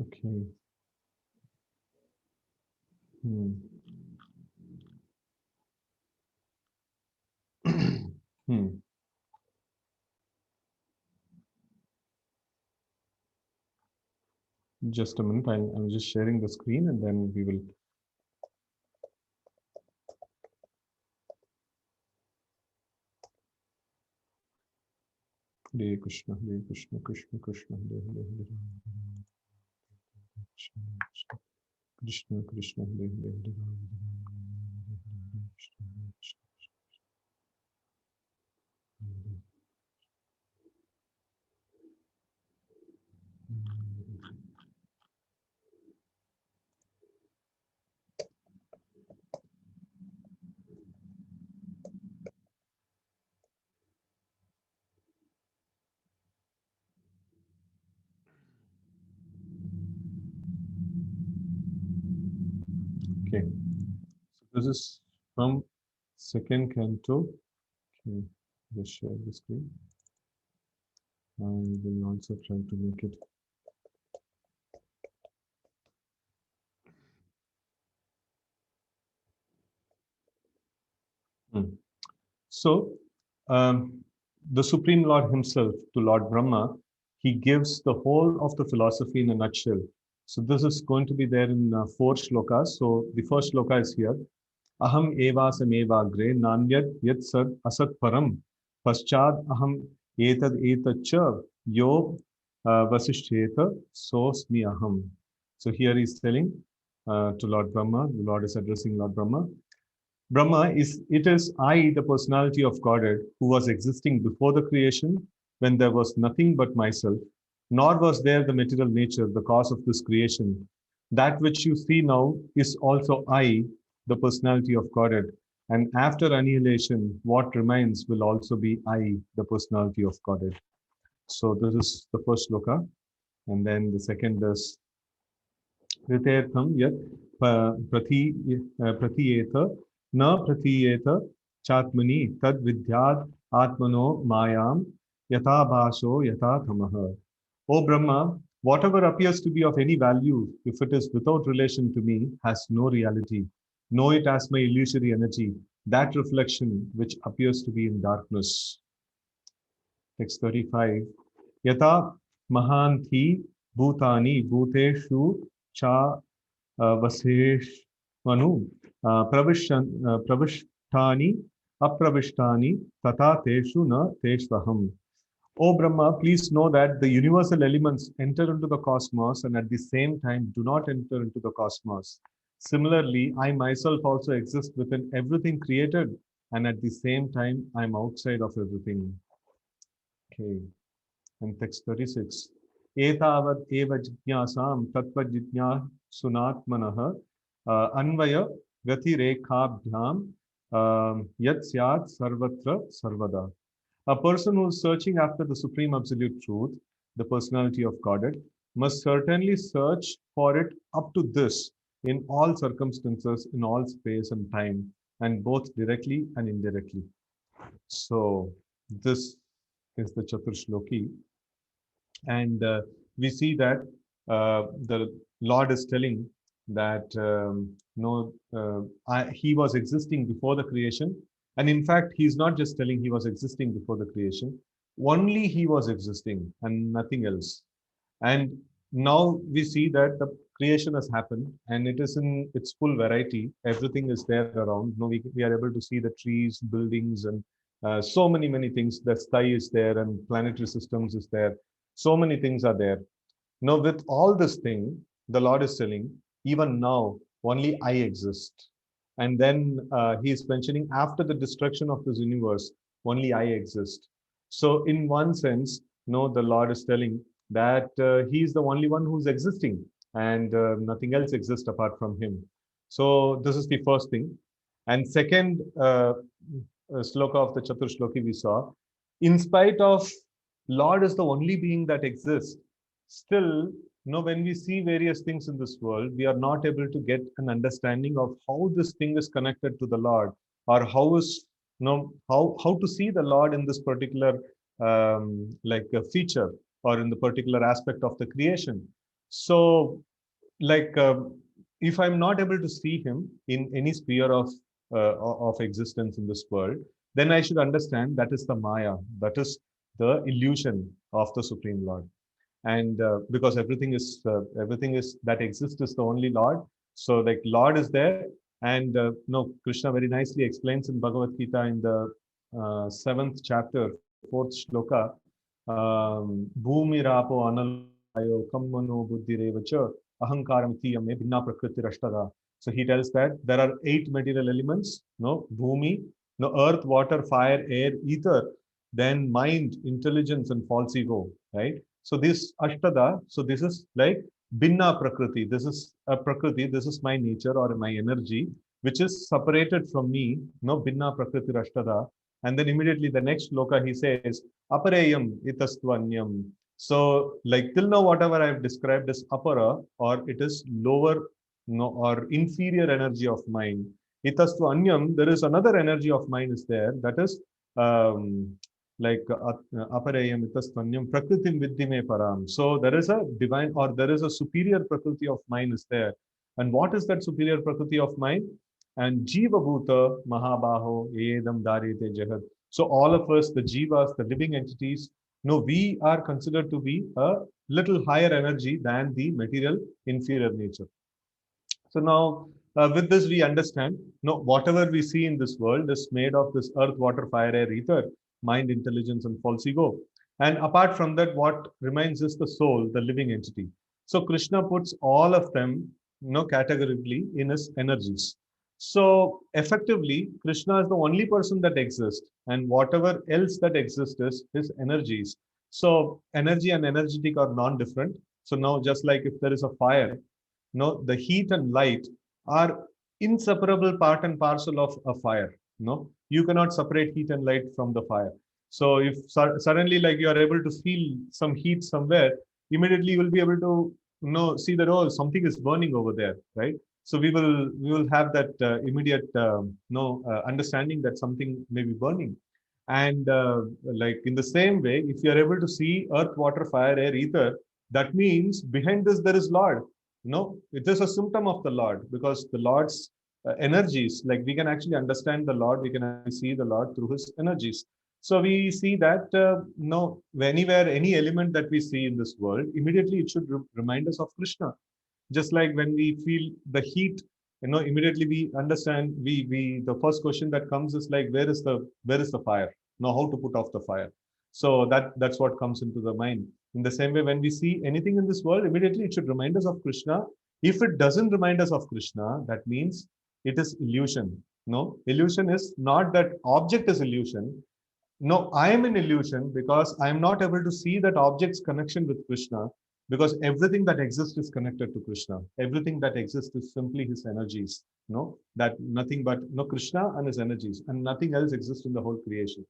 Okay. Hmm. Hmm. Just a minute. I'm just sharing the screen and then we will. Hare Krishna, Hare Krishna, Krishna Krishna, Hare Hare, Hare Rama, Krishna Krishna, Krishna Krishna, Hare Hare, Hare Rama, Hare Hare, Krishna Krishna, Hare Hare. Okay. So this is from second canto. Okay. Just share the screen. I will also try to make it. Hmm. So, the Supreme Lord himself, to Lord Brahma, he gives the whole of the philosophy in a nutshell. So, this is going to be there in four shlokas. So, the first shloka is here. Aham evasam evagre nanyat yat sad asat param paschad aham etad cha yo vasishteta sosmi aham. So, here he is telling to Lord Brahma, the Lord is addressing Lord Brahma. Brahma is, it is I, the personality of Godhead, who was existing before the creation when there was nothing but myself, nor was there the material nature, the cause of this creation. That which you see now is also I, the personality of Godhead. And after annihilation, what remains will also be I, the personality of Godhead. So this is the first sloka. And then the second is कृतेर्थं यत् प्रतीयेत न प्रतीयेत चात्मनि तद् विद्यात् आत्मनो मायां यथा भासो यथा तमः. O Brahma, whatever appears to be of any value, if it is without relation to me, has no reality. Know it as my illusory energy, that reflection which appears to be in darkness. Text 35. Yata mahanthi bhutani bhuteshu cha Vaseshvanu pravishtani apravishtani tata teshu na teshvaham. O Brahma, please know that the universal elements enter into the cosmos and at the same time do not enter into the cosmos. Similarly, I myself also exist within everything created and at the same time I am outside of everything. Okay. And text 36. Etavad eva jijnasam tattva jijnasunatmanah anvaya gati rekhabhyam yat syat sarvatra sarvada. A person who is searching after the supreme absolute truth, the personality of Godhead, must certainly search for it up to this in all circumstances, in all space and time, and both directly and indirectly. So, this is the Chaturshloki. And we see that the Lord is telling that no, he was existing before the creation. And in fact, he's not just telling he was existing before the creation, only he was existing and nothing else. And now we see that the creation has happened and it is in its full variety. Everything is there around. No, we are able to see the trees, buildings, and so many things. The sky is there and planetary systems is there. So many things are there. Now, with all this thing, the Lord is telling, even now, only I exist. And then he is mentioning after the destruction of this universe, only I exist. So, in one sense, no, the Lord is telling that he is the only one who's existing and nothing else exists apart from him. So, this is the first thing. And second sloka of the Chatur Shloki we saw, in spite of Lord is the only being that exists, still, when we see various things in this world, we are not able to get an understanding of how this thing is connected to the Lord, or how is, how to see the Lord in this particular like a feature or in the particular aspect of the creation. So like if I'm not able to see him in any sphere of existence in this world, then I should understand that is the maya, that is the illusion of the Supreme Lord. And because everything is that exists is the only Lord. So like Lord is there. And no, Krishna very nicely explains in Bhagavad Gita in the 7th chapter, 4th shloka, bhumi rapo analayo kammano buddhirevacha ahankaram tiyame bhinna prakriti rashtada. So he tells that there are 8 material elements, no, bhumi, no, earth, water, fire, air, ether, then mind, intelligence, and false ego, right? So this Ashtada, so this is like Binna Prakriti. This is a Prakriti, this is my nature or my energy, which is separated from me, no, Binna Prakriti Ashtada. And then immediately the next loka he says, Aparayam itastvanyam. So like till now, whatever I have described as apara, or it is lower, no, or inferior energy of mind. Itastvanyam, there is another energy of mind is there, that is like aparayam itastvanyam prakritim viddhime param. So there is a divine, or there is a superior prakriti of mind is there. And what is that superior prakriti of mind? And jiva bhuta mahabaho edam darite jagat. So all of us, the jivas, the living entities, no, we are considered to be a little higher energy than the material inferior nature. So now, with this, we understand, no, whatever we see in this world is made of this earth, water, fire, air, ether, mind, intelligence, and false ego. And apart from that, what remains is the soul, the living entity. So Krishna puts all of them, categorically in his energies. So effectively, Krishna is the only person that exists, and whatever else that exists is his energies. So energy and energetic are non-different. So now, just like if there is a fire, no, the heat and light are inseparable part and parcel of a fire. No, you cannot separate heat and light from the fire. So if suddenly like you are able to feel some heat somewhere, immediately you will be able to see that, oh, something is burning over there, right? So we will have that immediate understanding that something may be burning. And like in the same way, if you are able to see earth, water, fire, air, ether, that means behind this there is Lord. No, it is a symptom of the Lord, because the Lord's energies, like we can actually understand the Lord, we can actually see the Lord through his energies. So we see that no, anywhere, any element that we see in this world, immediately it should remind us of Krishna. Just like when we feel the heat, immediately we understand, we the first question that comes is like, where is the fire? Know how to put off the fire. So that's what comes into the mind. In the same way, when we see anything in this world, immediately it should remind us of Krishna. If it doesn't remind us of Krishna, that means it is illusion. No, illusion is not that object is illusion. No, I am an illusion because I am not able to see that object's connection with Krishna, because everything that exists is connected to Krishna. Everything that exists is simply his energies. No, that nothing but Krishna and his energies, and nothing else exists in the whole creation.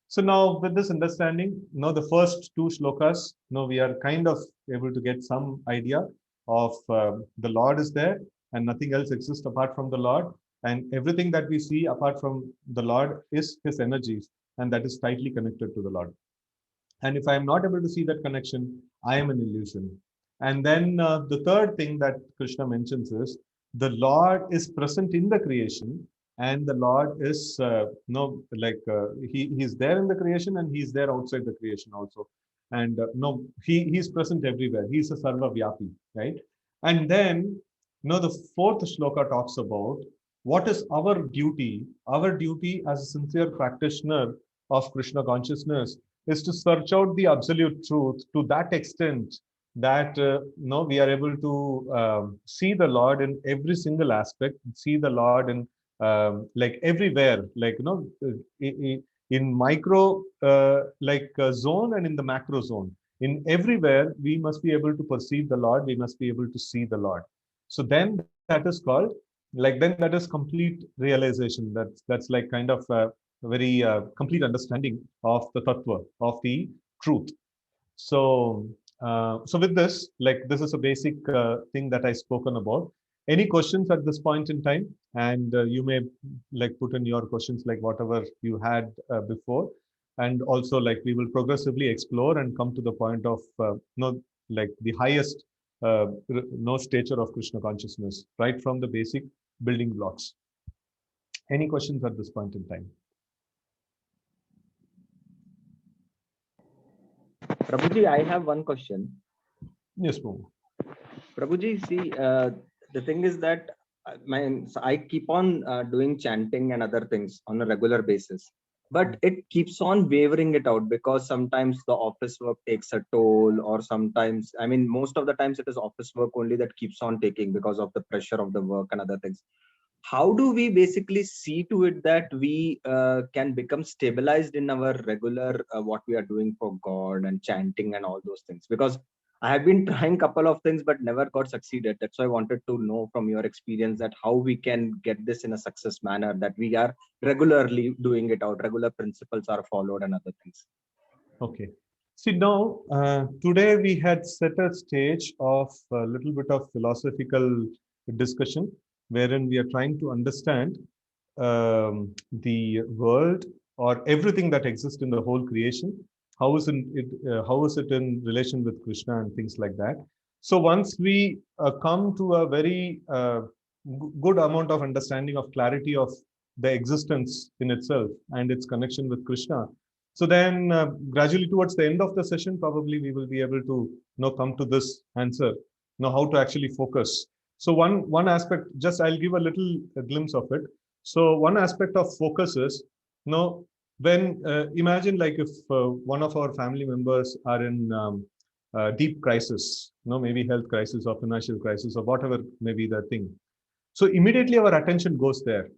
So now with this understanding, the first two shlokas, we are kind of able to get some idea of the Lord is there and nothing else exists apart from the Lord. And everything that we see apart from the Lord is his energies, and that is tightly connected to the Lord. And if I am not able to see that connection, I am an illusion. And then the third thing that Krishna mentions is the Lord is present in the creation, and the Lord is no like he's there in the creation and he's there outside the creation also. And no, he's present everywhere. He's a sarva vyapi, right? And then the fourth shloka talks about what is our duty. Our duty as a sincere practitioner of Krishna consciousness is to search out the absolute truth to that extent that we are able to see the Lord in every single aspect, see the Lord in like everywhere, like in micro zone and in the macro zone. In everywhere, we must be able to perceive the Lord. We must be able to see the Lord. So then that is called then that is complete realization. That's like kind of very complete understanding of the tattva, of the truth. So, so with this, like this is a basic thing that I spoken about. Any questions at this point in time? And you may like put in your questions, like whatever you had before. And also like we will progressively explore and come to the point of like the highest no stature of Krishna consciousness, right from the basic building blocks. Any questions at this point in time? Prabhuji, I have one question. Yes, Momo. Prabhuji, see, the thing is that I keep on doing chanting and other things on a regular basis, but it keeps on wavering it out because sometimes the office work takes a toll, or sometimes, I mean, most of the times it is office work only that keeps on taking because of the pressure of the work and other things. How do we basically see to it that we can become stabilized in our regular what we are doing for God and chanting and all those things? Because I have been trying couple of things but never got succeeded. That's why I wanted to know from your experience that how we can get this in a success manner, that we are regularly doing it out, regular principles are followed and other things. Okay. See, now, today we had set a stage of a little bit of philosophical discussion, wherein we are trying to understand the world or everything that exists in the whole creation. How is it in relation with Krishna and things like that? So once we come to a very good amount of understanding of clarity of the existence in itself and its connection with Krishna, so then gradually towards the end of the session, probably we will be able to come to this answer, how to actually focus. So one aspect, just I'll give a little glimpse of it. So one aspect of focus is, when imagine like if one of our family members are in deep crisis, maybe health crisis or financial crisis or whatever may be the thing. So immediately our attention goes there.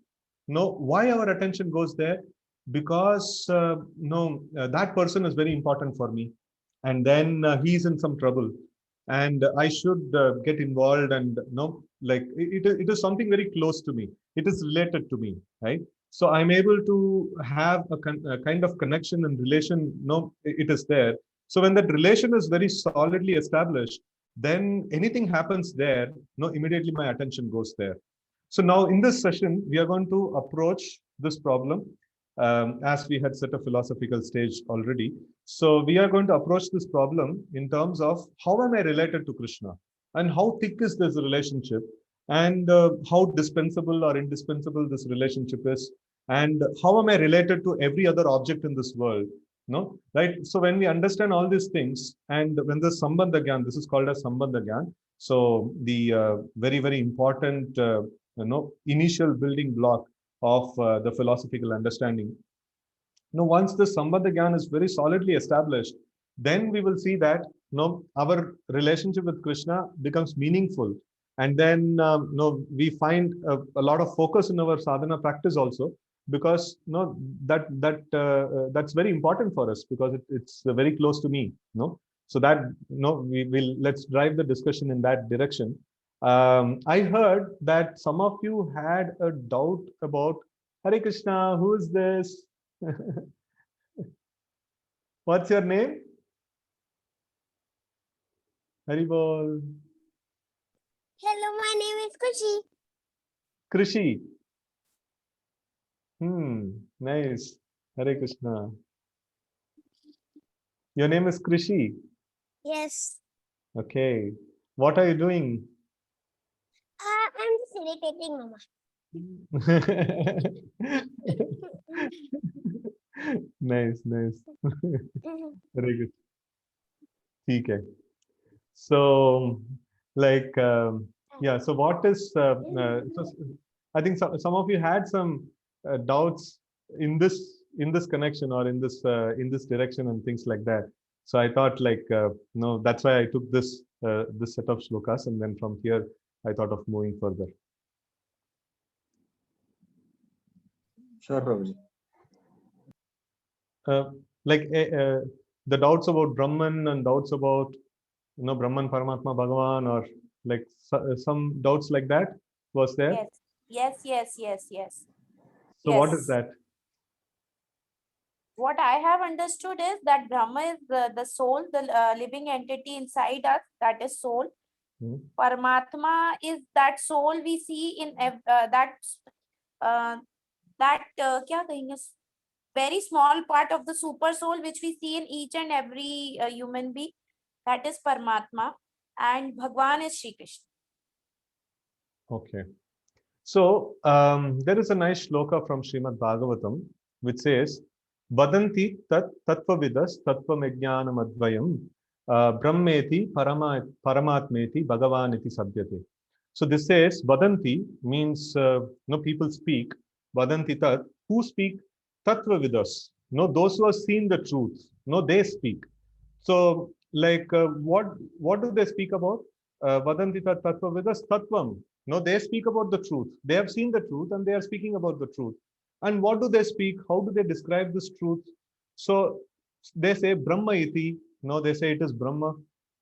Why our attention goes there? Because that person is very important for me, and then he's in some trouble, and I should get involved, and like it is something very close to me. It is related to me, right? So I'm able to have a kind of connection and relation. It is there. So when that relation is very solidly established, then anything happens there. Immediately my attention goes there. So now in this session, we are going to approach this problem as we had set a philosophical stage already. So we are going to approach this problem in terms of how am I related to Krishna, and how thick is this relationship, and how dispensable or indispensable this relationship is, and how am I related to every other object in this world. No, right? So when we understand all these things, and when the Sambandha Gyan, this is called as Sambandha Gyan. So the very, very important initial building block of the philosophical understanding. Once the Sambandha Gyan is very solidly established, then we will see that our relationship with Krishna becomes meaningful. And then we find a lot of focus in our sadhana practice also, because that's very important for us, because it's very close to me. So that we will, let's drive the discussion in that direction. I heard that some of you had a doubt about Hare Krishna. Who is this? What's your name? Haribol. Hello, my name is Kushi. Krishi. Nice. Hare Krishna. Your name is Krishi. Yes. Okay. What are you doing? I'm just irritating Mama. Nice. Very good. Okay. So, like, yeah. So, what is? So I think some of you had some doubts in this connection, or in this direction and things like that. So I thought, like, no, that's why I took this set of shlokas, and then from here I thought of moving further. Sure, Prabhuji. Like the doubts about Brahman and doubts about Brahman, Paramatma, Bhagavan, or like some doubts like that was there. Yes. So what is that? What I have understood is that Brahma is the soul, the living entity inside us, that is soul. Paramatma is that soul we see in kya kahenge, very small part of the super soul which we see in each and every human being. That is Paramatma. and Bhagwan is Shri Krishna. Okay. So there is a nice shloka from Srimad Bhagavatam which says, Vadanti tat tattvavidas tattvamegnanam advayam brahmeti paramatmeti bhagavaniti sabhyate. So this says, Vadanti means, no, people speak. Vadanti tat, who speak? Tattvavidas. No, those who have seen the truth. No, they speak. So, like, what do they speak about? Vadanti tat tattvavidas tattvam. No, they speak about the truth. They have seen the truth and they are speaking about the truth. And what do they speak? How do they describe this truth? So they say Brahma iti. No, they say it is Brahma.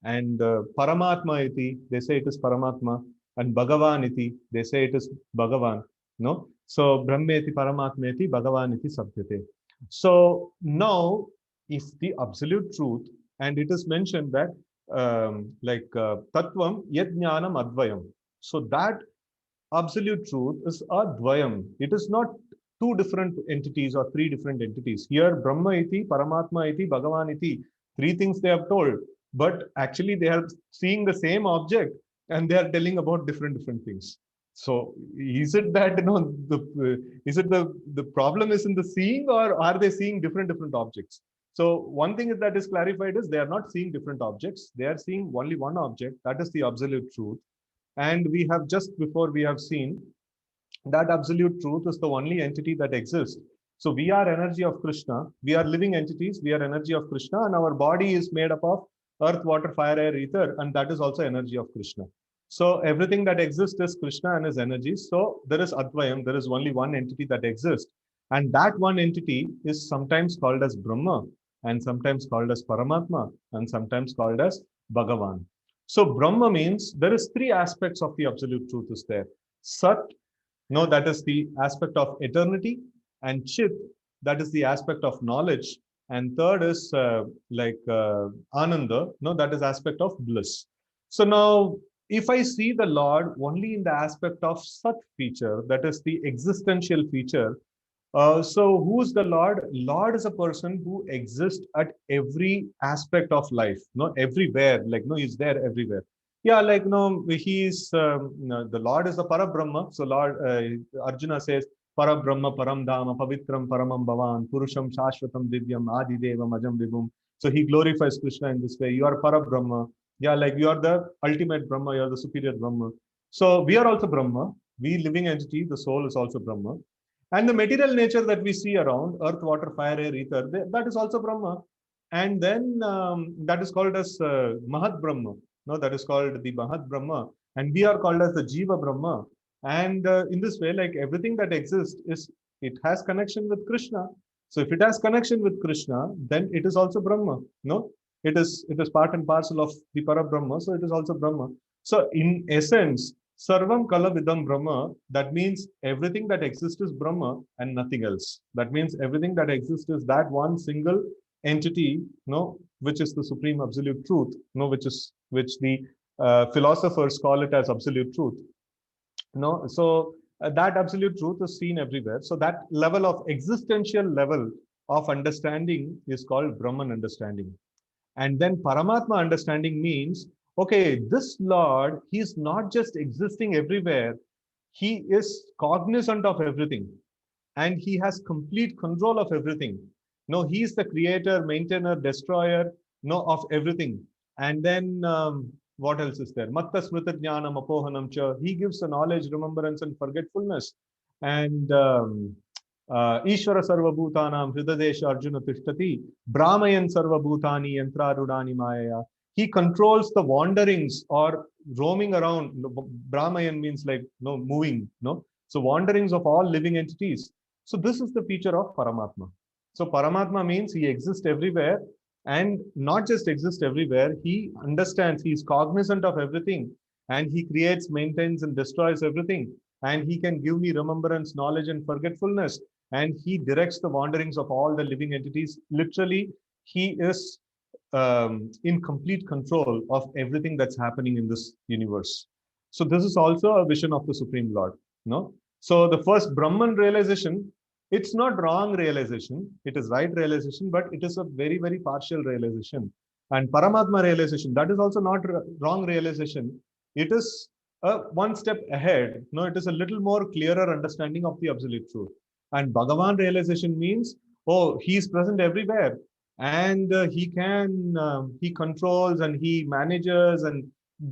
And Paramatma iti. They say it is Paramatma. And Bhagavan iti. They say it is Bhagavan. No. So Brahma iti Paramatma iti Bhagavan iti sabhyate. So now, if the absolute truth, and it is mentioned that Tattvam Yad Jnanam Advayam. So that absolute truth is Advayam. It is not two different entities or three different entities. Here, Brahma iti, Paramatma iti, Bhagavan iti, three things they have told, but actually they are seeing the same object and they are telling about different things. So is it that, you know, the problem is in the seeing, or are they seeing different objects? So one thing that is clarified is they are not seeing different objects. They are seeing only one object. That is the absolute truth. And we have just before we have seen that absolute truth is the only entity that exists. So we are energy of Krishna. We are living entities. We are energy of Krishna, and our body is made up of earth, water, fire, air, ether, and that is also energy of Krishna. So everything that exists is Krishna and his energy. So there is Advayam. There is only one entity that exists, and that one entity is sometimes called as Brahma, and sometimes called as Paramatma, and sometimes called as Bhagavan. So Brahma means there is three aspects of the absolute truth is there. Sat, no, that is the aspect of eternity, and Chit, that is the aspect of knowledge, and third is Ananda, no, that is aspect of bliss. So now, if I see the Lord only in the aspect of Sat feature, that is the existential feature, so who's the Lord? Lord is a person who exists at every aspect of life, no, everywhere, like, no, he's there everywhere. Yeah, like, no, he is, no, the Lord is the Parabrahma. So Lord, Arjuna says, Parabrahma, Param Dhamma, Pavitram, Paramam Bhavan, Purusham, Shashvatam, Divyam, Adi Devam, Ajam Vibhum. So he glorifies Krishna in this way. You are Parabrahma. Yeah, like you are the ultimate Brahma, you are the superior Brahma. So we are also Brahma. We living entity, the soul is also Brahma. And the material nature that we see around, earth, water, fire, air, ether, that is also Brahma. And then that is called as Mahat Brahma. No, that is called the Mahat Brahma. And we are called as the Jiva Brahma. And in this way, like everything that exists, it has connection with Krishna. So if it has connection with Krishna, then it is also Brahma. No, it is part and parcel of the Parabrahma. So it is also Brahma. So in essence, Sarvam Kala Vidam Brahma, that means everything that exists is Brahma and nothing else. That means everything that exists is that one single entity, no, which is the supreme absolute truth, no, which the philosophers call it as absolute truth. No, so that absolute truth is seen everywhere. So that level of existential level of understanding is called Brahman understanding. And then Paramatma understanding means, okay, this Lord, he is not just existing everywhere, he is cognizant of everything, and he has complete control of everything. No, he is the creator, maintainer, destroyer, no, of everything. And then what else is there? Matta smrita jnanam apohanam cha. He gives the knowledge, remembrance, and forgetfulness. And Ishvara sarva bhutanam hridadesha arjuna tishtati brahmayan sarva bhutani yantrarudani maya. He controls the wanderings or roaming around. Brahmayan means like, no, moving, no. So wanderings of all living entities. So this is the feature of Paramatma. So Paramatma means he exists everywhere, and not just exists everywhere, he understands, he is cognizant of everything, and he creates, maintains, and destroys everything. And he can give me remembrance, knowledge, and forgetfulness. And he directs the wanderings of all the living entities. Literally, he is in complete control of everything that's happening in this universe. So this is also a vision of the Supreme Lord. No? So the first Brahman realization, it's not wrong realization, it is right realization, but it is a very, very partial realization. And Paramatma realization, that is also not wrong realization. It is one step ahead. No, it is a little more clearer understanding of the absolute truth. And Bhagavan realization means, oh, he is present everywhere, and he controls and he manages and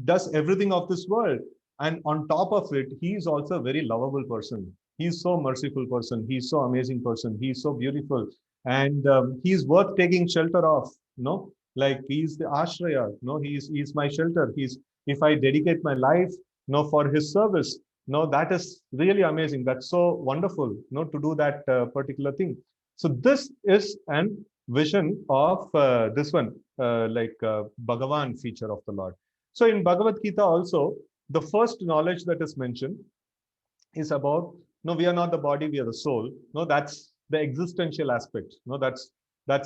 does everything of this world. And on top of it, he is also a very lovable person. He is so merciful person. He is so amazing person. He is so beautiful, and he is worth taking shelter of. No, like he is the ashraya. No, he is my shelter. He's, if I dedicate my life, no, for his service, no, that is really amazing. That's so wonderful, no, to do that particular thing. So this is an vision of this one, Bhagavan feature of the Lord. So in Bhagavad Gita also, the first knowledge that is mentioned is about, no, we are not the body, we are the soul. No, that's the existential aspect. No, that's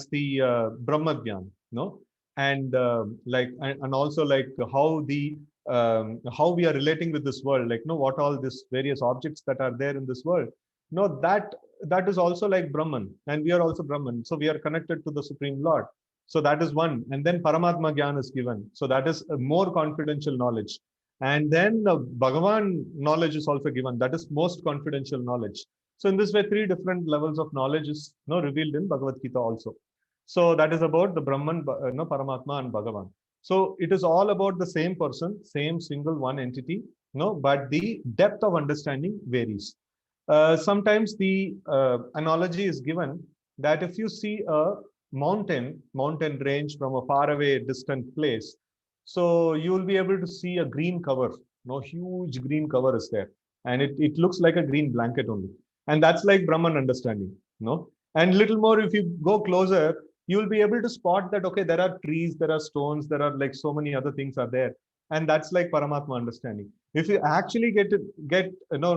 the Brahma Gyan. No, and and also like how we are relating with this world, like, no, what all these various objects that are there in this world. No, that is also like Brahman, and we are also Brahman. So we are connected to the Supreme Lord. So that is one. And then Paramatma Gyan is given. So that is a more confidential knowledge. And then the Bhagavan knowledge is also given. That is most confidential knowledge. So in this way, three different levels of knowledge is revealed in Bhagavad Gita also. So that is about the Brahman, Paramatma and Bhagavan. So it is all about the same person, same single one entity, but the depth of understanding varies. Sometimes the analogy is given that if you see a mountain range from a faraway distant place, so you will be able to see a green cover, huge green cover is there, and it looks like a green blanket only, and that's like Brahman understanding. And little more, if you go closer, you will be able to spot that, okay, there are trees, there are stones, there are like so many other things are there, and that's like Paramatma understanding. If you actually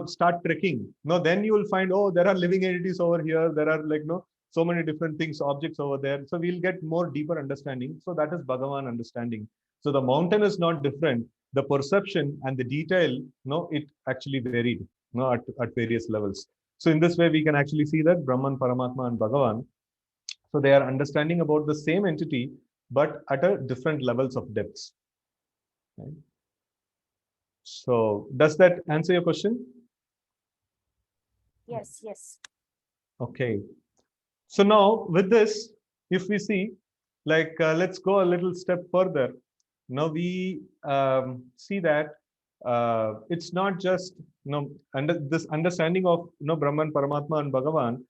start trekking, then you will find, oh, there are living entities over here, there are like so many different things, objects over there. So we'll get more deeper understanding. So that is Bhagavan understanding. So the mountain is not different. The perception and the detail, it actually varied, at various levels. So in this way, we can actually see that Brahman, Paramatma, and Bhagavan, so they are understanding about the same entity, but at a different levels of depths. Right? So does that answer your question? Yes, yes. Okay. So now with this, if we see, let's go a little step further. Now we see that it's not just under this understanding of Brahman, Paramatma, and Bhagavan,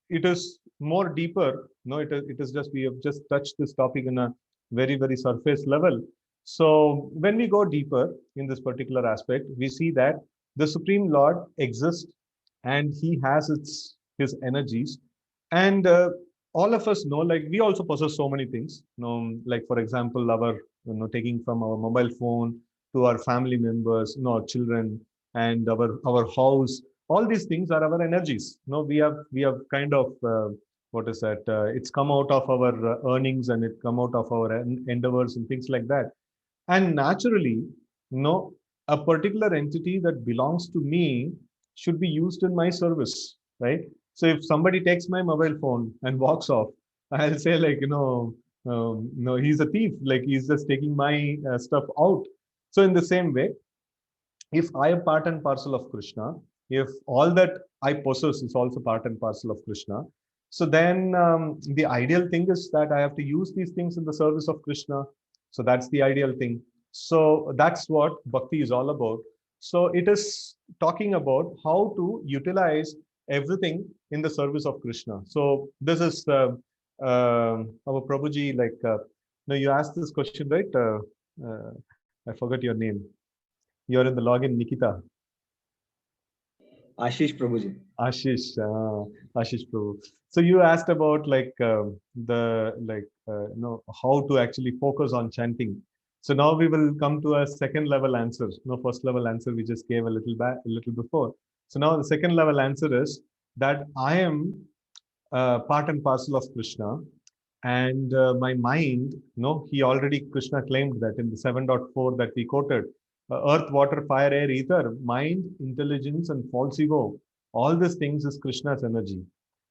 it is more deeper. It is just, we have just touched this topic in a very, very surface level. So when we go deeper in this particular aspect, we see that the Supreme Lord exists, and he has his energies, and all of us know, like, we also possess so many things, like for example, our taking from our mobile phone to our family members, our children, and our house. All these things are our energies. We have kind of what is that? It's come out of our earnings, and it come out of our endeavors and things like that. And naturally, a particular entity that belongs to me should be used in my service, right? So if somebody takes my mobile phone and walks off, I'll say, like, no, he's a thief. Like, he's just taking my stuff out. So in the same way, if I am part and parcel of Krishna, if all that I possess is also part and parcel of Krishna, so then the ideal thing is that I have to use these things in the service of Krishna. So that's the ideal thing. So that's what bhakti is all about. So it is talking about how to utilize everything in the service of Krishna. So this is our Prabhuji, like, you asked this question, right? I forgot your name. You're in the login, Nikita. Ashish Prabhuji. Ashish Prabhu. So you asked about how to actually focus on chanting. So now we will come to a second level answer. First level answer we just gave a little before. So now the second level answer is that I am part and parcel of Krishna, and my mind, Krishna claimed that in the 7.4 that we quoted, earth, water, fire, air, ether, mind, intelligence, and false ego, all these things is Krishna's energy.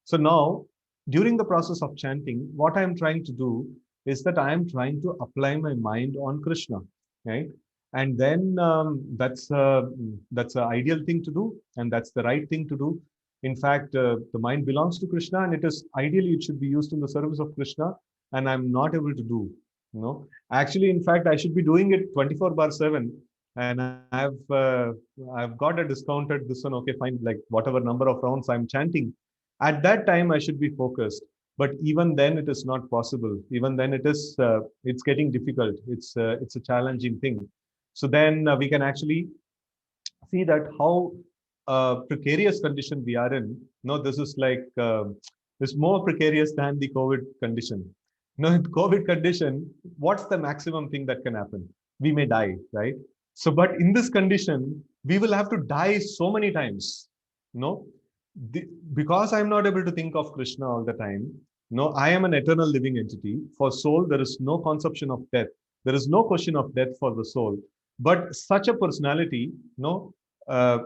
So now, during the process of chanting, what I'm trying to do is that I am trying to apply my mind on Krishna, right? And then that's an ideal thing to do, and that's the right thing to do. In fact, the mind belongs to Krishna, and it is ideally it should be used in the service of Krishna. And I'm not able to do, Actually, in fact, I should be doing it 24/7, and I've got a discounted this one. Okay, fine, like whatever number of rounds I'm chanting, at that time I should be focused. But even then, it is not possible. Even then, it's getting difficult. It's a challenging thing. So then we can actually see that how precarious condition we are in. No, this is like it's more precarious than the COVID condition. No, in COVID condition, what's the maximum thing that can happen? We may die, right? So, but in this condition, we will have to die so many times. No, because I'm not able to think of Krishna all the time. No, I am an eternal living entity. For soul, there is no conception of death. There is no question of death for the soul. But such a personality,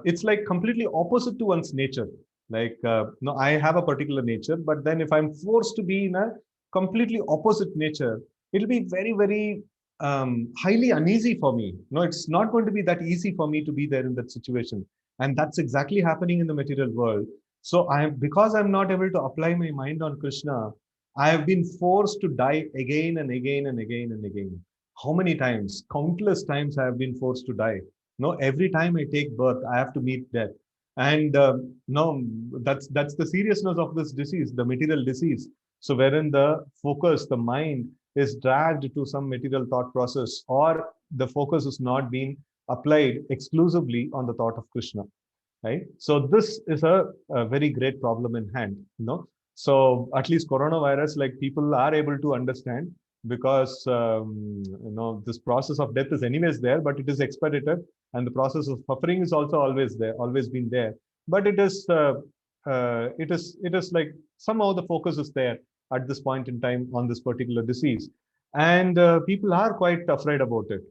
it's like completely opposite to one's nature. Like, no, I have a particular nature, but then if I'm forced to be in a completely opposite nature, it'll be very, very highly uneasy for me. No, it's not going to be that easy for me to be there in that situation. And that's exactly happening in the material world. So because I'm not able to apply my mind on Krishna, I have been forced to die again and again and again and again. How many times? Countless times I have been forced to die. No, every time I take birth, I have to meet death. And no, that's the seriousness of this disease, the material disease. So wherein the focus, the mind is dragged to some material thought process, or the focus is not being applied exclusively on the thought of Krishna, right? So this is a very great problem in hand, So at least coronavirus, like people are able to understand, because this process of death is anyways there, but it is expedited, and the process of suffering is also always there, always been there. But it is like somehow the focus is there at this point in time on this particular disease, and people are quite afraid about it.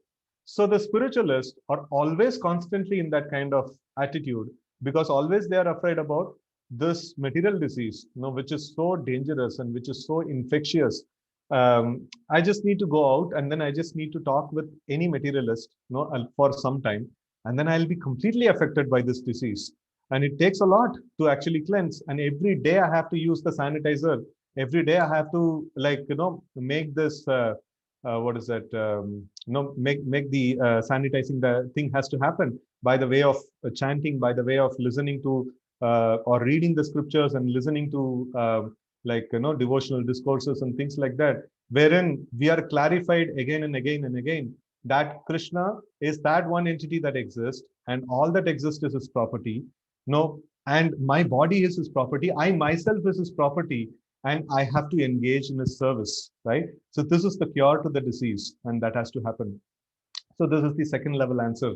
So the spiritualists are always constantly in that kind of attitude, because always they are afraid about this material disease, which is so dangerous and which is so infectious. I just need to go out, and then I just need to talk with any materialist, for some time, and then I'll be completely affected by this disease. And it takes a lot to actually cleanse. And every day I have to use the sanitizer. Every day I have to, make this, what is that? Make the sanitizing the thing has to happen by the way of chanting, by the way of listening to or reading the scriptures and listening to devotional discourses and things like that, wherein we are clarified again and again and again that Krishna is that one entity that exists, and all that exists is his property. And my body is his property. I myself is his property, and I have to engage in his service, right? So this is the cure to the disease, and that has to happen. So this is the second level answer,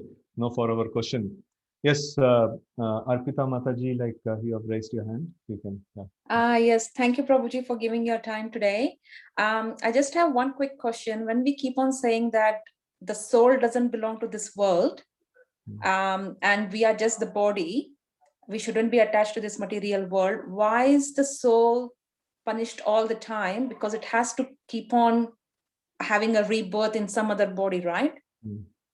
for our question. Yes, Arpita Mataji, you have raised your hand. You can. Yeah. Yes, thank you, Prabhuji, for giving your time today. I just have one quick question. When we keep on saying that the soul doesn't belong to this world, and we are just the body, we shouldn't be attached to this material world, why is the soul punished all the time? Because it has to keep on having a rebirth in some other body, right?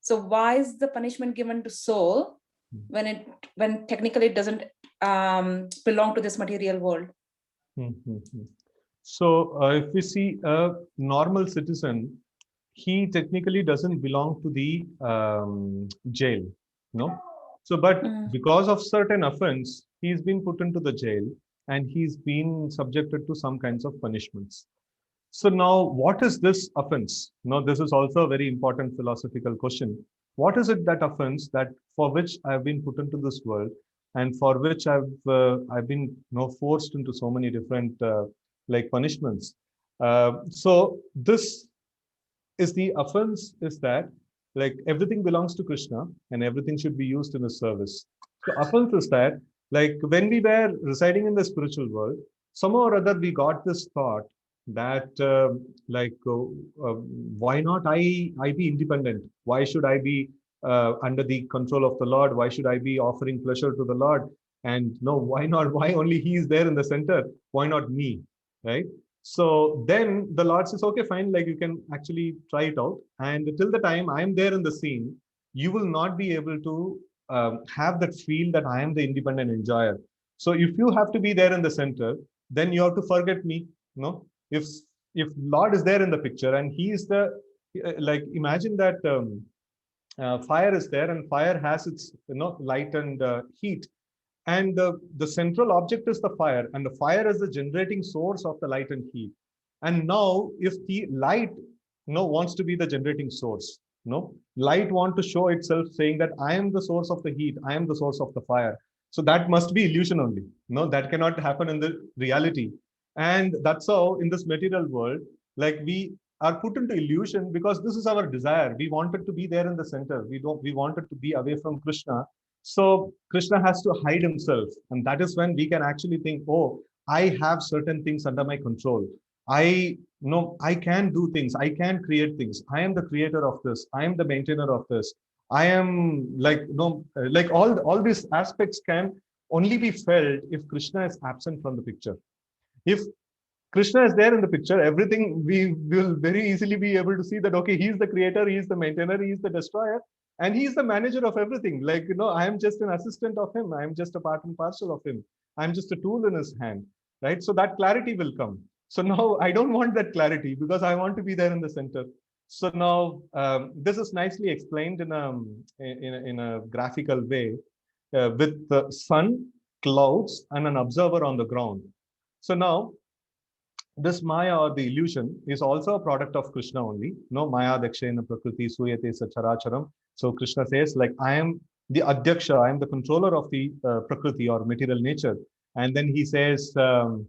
So why is the punishment given to soul when technically it doesn't belong to this material world? So if we see a normal citizen, he technically doesn't belong to the jail, So, but because of certain offense, he's been put into the jail, and he's been subjected to some kinds of punishments. So now, what is this offense? This is also a very important philosophical question. What is it, that offense that for which I've been put into this world, and for which I've been forced into so many different punishments? So this is the offense, is that everything belongs to Krishna, and everything should be used in his service. So offense is that, when we were residing in the spiritual world, somehow or other we got this thought that why not I be independent? Why should I be under the control of the Lord? Why should I be offering pleasure to the Lord? And no, why not? Why only he is there in the center? Why not me? Right? So then the Lord says, okay, fine, like you can actually try it out. And till the time I am there in the scene, you will not be able to have that feel that I am the independent enjoyer. So if you have to be there in the center, then you have to forget me. No, if Lord is there in the picture and he is the like imagine that fire is there and fire has its light and heat, and the central object is the fire, and the fire is the generating source of the light and heat. And now if the light wants to be the generating source, light want to show itself saying that I am the source of the heat, I am the source of the fire. So that must be illusion only. No, that cannot happen in the reality. And that's how in this material world, like we are put into illusion because this is our desire. We wanted to be there in the center. We wanted to be away from Krishna. So Krishna has to hide himself. And that is when we can actually think, oh, I have certain things under my control. I can do things. I can create things. I am the creator of this. I am the maintainer of this. I am like, like all these aspects can only be felt if Krishna is absent from the picture. If Krishna is there in the picture, everything we will very easily be able to see that, okay, he's the creator, he's the maintainer, he's the destroyer, and he's the manager of everything. Like, I am just an assistant of him. I am just a part and parcel of him. I'm just a tool in his hand, right? So that clarity will come. So now I don't want that clarity because I want to be there in the center. So now this is nicely explained in a graphical way with the sun, clouds, and an observer on the ground. So now this Maya or the illusion is also a product of Krishna only. No, Maya Dakshena Prakriti Suyate Sacharacharam. So Krishna says, like, I am the Adhyaksha, I am the controller of the Prakriti or material nature. And then he says, the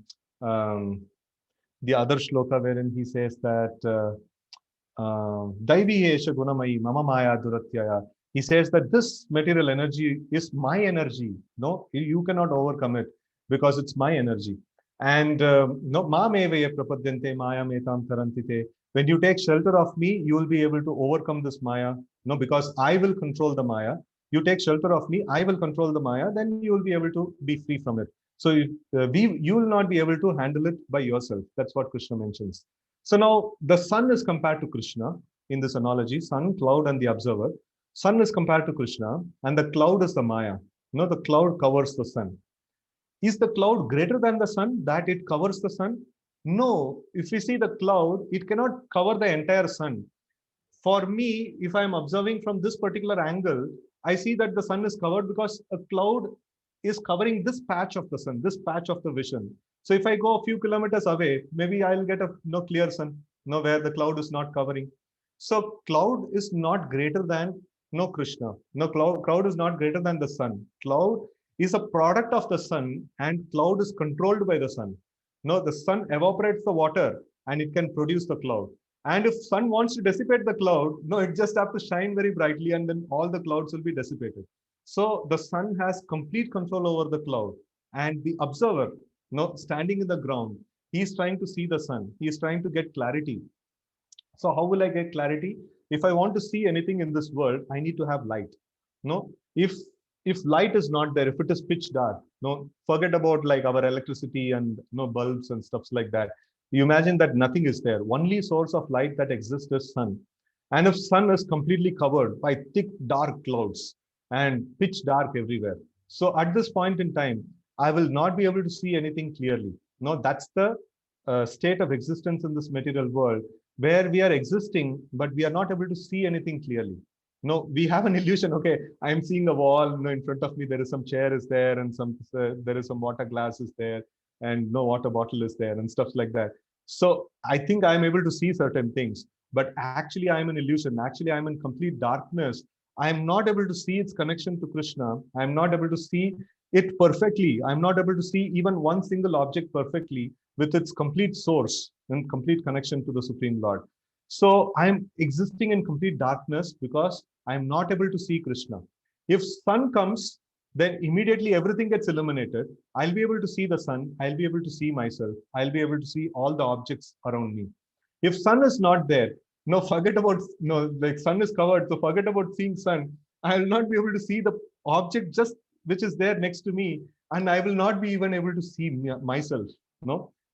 other shloka wherein he says that Daivi Esha Gunamayi Mama Maya Duratyaya. He says that this material energy is my energy. No, you cannot overcome it because it's my energy. And when you take shelter of me, you will be able to overcome this Maya. No, because I will control the Maya. You take shelter of me, I will control the Maya, then you will be able to be free from it. So you will not be able to handle it by yourself. That's what Krishna mentions. So now the sun is compared to Krishna in this analogy, sun, cloud, and the observer. Sun is compared to Krishna, and the cloud is the Maya. The cloud covers the sun. Is the cloud greater than the sun that it covers the sun? No. If we see the cloud, it cannot cover the entire sun. For me, if I'm observing from this particular angle, I see that the sun is covered because a cloud is covering this patch of the sun, this patch of the vision. So if I go a few kilometers away, maybe I'll get a clear sun, where the cloud is not covering. So cloud is not greater than Krishna. Cloud is not greater than the sun. Cloud is a product of the sun, and cloud is controlled by the sun. The sun evaporates the water and it can produce the cloud. And if sun wants to dissipate the cloud, it just have to shine very brightly and then all the clouds will be dissipated. So the sun has complete control over the cloud, and the observer, standing in the ground, he is trying to see the sun. He is trying to get clarity. So how will I get clarity? If I want to see anything in this world, I need to have light. If light is not there, if it is pitch dark, forget about like our electricity and bulbs and stuffs like that. You imagine that nothing is there. Only source of light that exists is sun. And if sun is completely covered by thick dark clouds and pitch dark everywhere, so at this point in time, I will not be able to see anything clearly. That's the state of existence in this material world, where we are existing, but we are not able to see anything clearly. We have an illusion. Okay, I'm seeing a wall. In front of me there is some chair is there, and there is some water glass is there, and no water bottle is there, and stuff like that. So I think I'm able to see certain things, but actually I'm an illusion. Actually, I'm in complete darkness. I'm not able to see its connection to Krishna. I'm not able to see it perfectly. I'm not able to see even one single object perfectly with its complete source and complete connection to the Supreme Lord. So I'm existing in complete darkness because I'm not able to see Krishna. If sun comes, then immediately everything gets illuminated. I'll be able to see the sun. I'll be able to see myself. I'll be able to see all the objects around me. If sun is not there, forget about, like sun is covered. So forget about seeing sun. I will not be able to see the object just which is there next to me. And I will not be even able to see myself.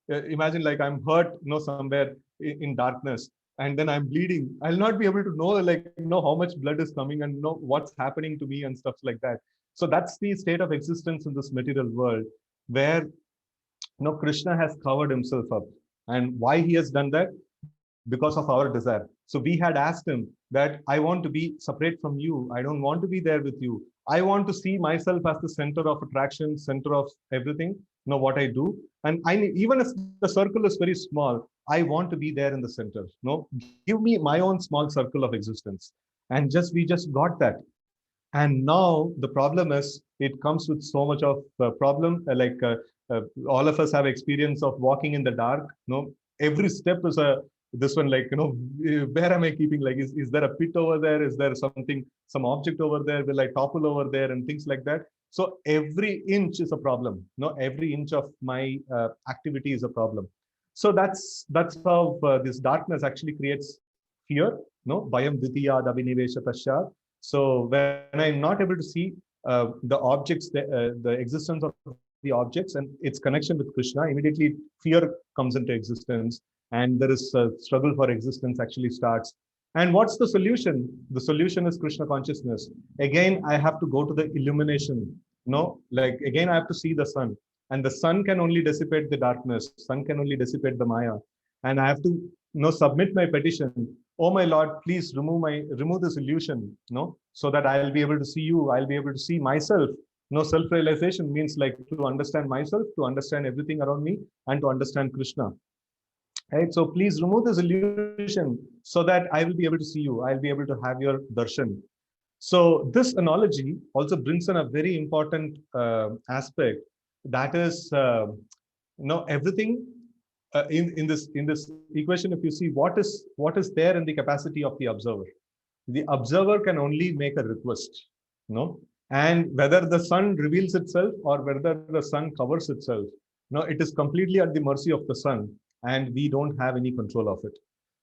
imagine like I'm hurt, somewhere in darkness, and then I'm bleeding. I'll not be able to know, like, how much blood is coming and know what's happening to me and stuff like that. So that's the state of existence in this material world, where Krishna has covered himself up. And why he has done that? Because of our desire. So we had asked him that I want to be separate from you. I don't want to be there with you. I want to see myself as the center of attraction, center of everything, what I do. And even if the circle is very small, I want to be there in the center. Give me my own small circle of existence. And we just got that. And now the problem is, it comes with so much of problem. All of us have experience of walking in the dark. Every step is this one, like, where am I keeping? Like, is there a pit over there? Is there some object over there? Will I topple over there and things like that? So every inch is a problem. Every inch of my activity is a problem. So that's how this darkness actually creates fear. Bhayam ditya dabinivesha tasya. So when I'm not able to see the objects, the existence of the objects and its connection with Krishna, immediately fear comes into existence, and there is a struggle for existence actually starts. And what's the solution? The solution is Krishna consciousness. Again, I have to go to the illumination. Again, I have to see the sun, and the sun can only dissipate the darkness. Sun can only dissipate the Maya, and I have to submit my petition. Oh my Lord, please remove this illusion, so that I'll be able to see you. I'll be able to see myself. Self-realization means like to understand myself, to understand everything around me, and to understand Krishna. Right? So please remove this illusion so that I will be able to see you. I'll be able to have your darshan. So this analogy also brings in a very important aspect. That is, everything in this equation. If you see what is there in the capacity of the observer can only make a request. And whether the sun reveals itself or whether the sun covers itself, it is completely at the mercy of the sun, and we don't have any control of it.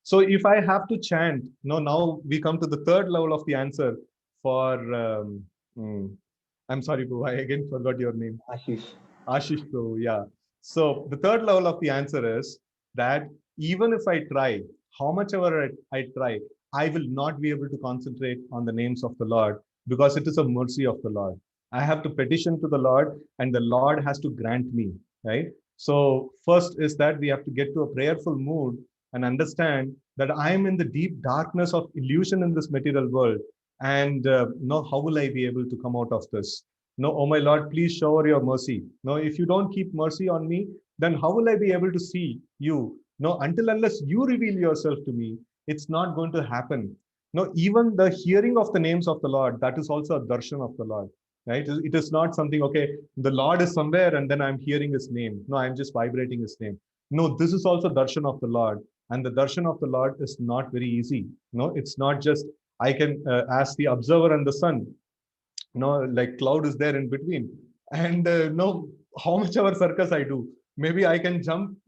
So if I have to chant, now we come to the third level of the answer for, I'm sorry, Prabhu, I again forgot your name. Ashish, Prabhu, yeah. So the third level of the answer is that even if I try, how much ever I try, I will not be able to concentrate on the names of the Lord, because it is a mercy of the Lord. I have to petition to the Lord, and the Lord has to grant me, right? So first is that we have to get to a prayerful mood and understand that I am in the deep darkness of illusion in this material world. And how will I be able to come out of this? Oh my Lord, please shower your mercy. If you don't keep mercy on me, then how will I be able to see you? Until unless you reveal yourself to me, it's not going to happen. Even the hearing of the names of the Lord, that is also a darshan of the Lord, right? It is not something, okay, the Lord is somewhere and then I'm hearing his name. No, I'm just vibrating his name. No, this is also darshan of the Lord. And the darshan of the Lord is not very easy. It's not just, I can ask the observer and the sun, like cloud is there in between. And how much ever circus I do, maybe I can jump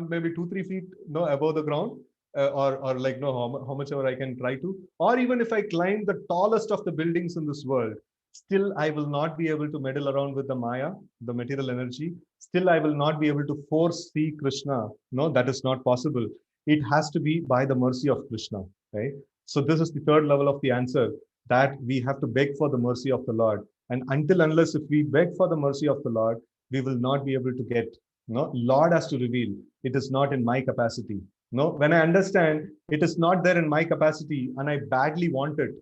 maybe 2-3 feet above the ground, or like how much ever I can try to, or even if I climb the tallest of the buildings in this world, still I will not be able to meddle around with the Maya, the material energy. Still I will not be able to force see Krishna. No, that is not possible. It has to be by the mercy of Krishna, right? So this is the third level of the answer, that we have to beg for the mercy of the Lord. And until unless if we beg for the mercy of the Lord, we will not be able to get. Lord has to reveal. It is not in my capacity. When I understand it is not there in my capacity and I badly want it,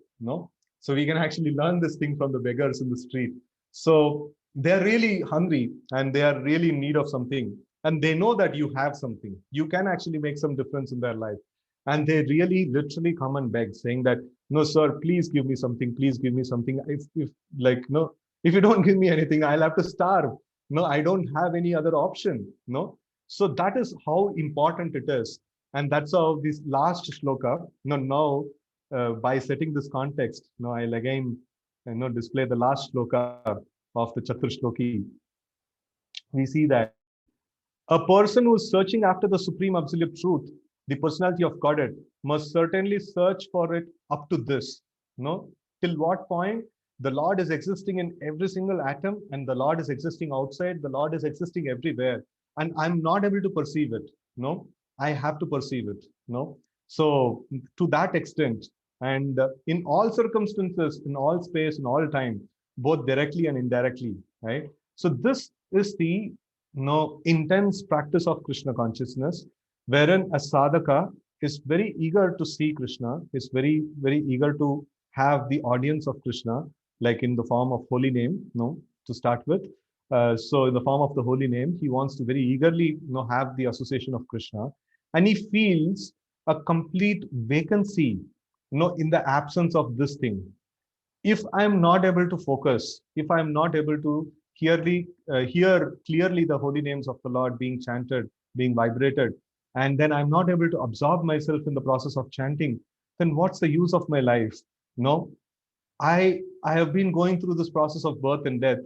so we can actually learn this thing from the beggars in the street. So they're really hungry and they are really in need of something. And they know that you have something. You can actually make some difference in their life. And they really literally come and beg, saying that, no, sir, please give me something. Please give me something. If you don't give me anything, I'll have to starve. No, I don't have any other option. So that is how important it is. And that's how this last shloka, by setting this context, I'll again display the last shloka of the Chaturshloki. We see that a person who is searching after the supreme absolute truth, the personality of Godhead, must certainly search for it up to this. Till what point? The Lord is existing in every single atom, and the Lord is existing outside. The Lord is existing everywhere. and I'm not able to perceive it. No, I have to perceive it. No, so to that extent, and in all circumstances, in all space, in all time, both directly and indirectly, right? So this is the intense practice of Krishna consciousness, wherein a sadhaka is very eager to see Krishna, is very, very eager to have the audience of Krishna, like in the form of holy name, to start with. So in the form of the holy name, he wants to very eagerly have the association of Krishna, and he feels a complete vacancy in the absence of this thing. If I'm not able to focus, if I'm not able to hear clearly the holy names of the Lord being chanted, being vibrated, and then I'm not able to absorb myself in the process of chanting, then what's the use of my life? No, I have been going through this process of birth and death,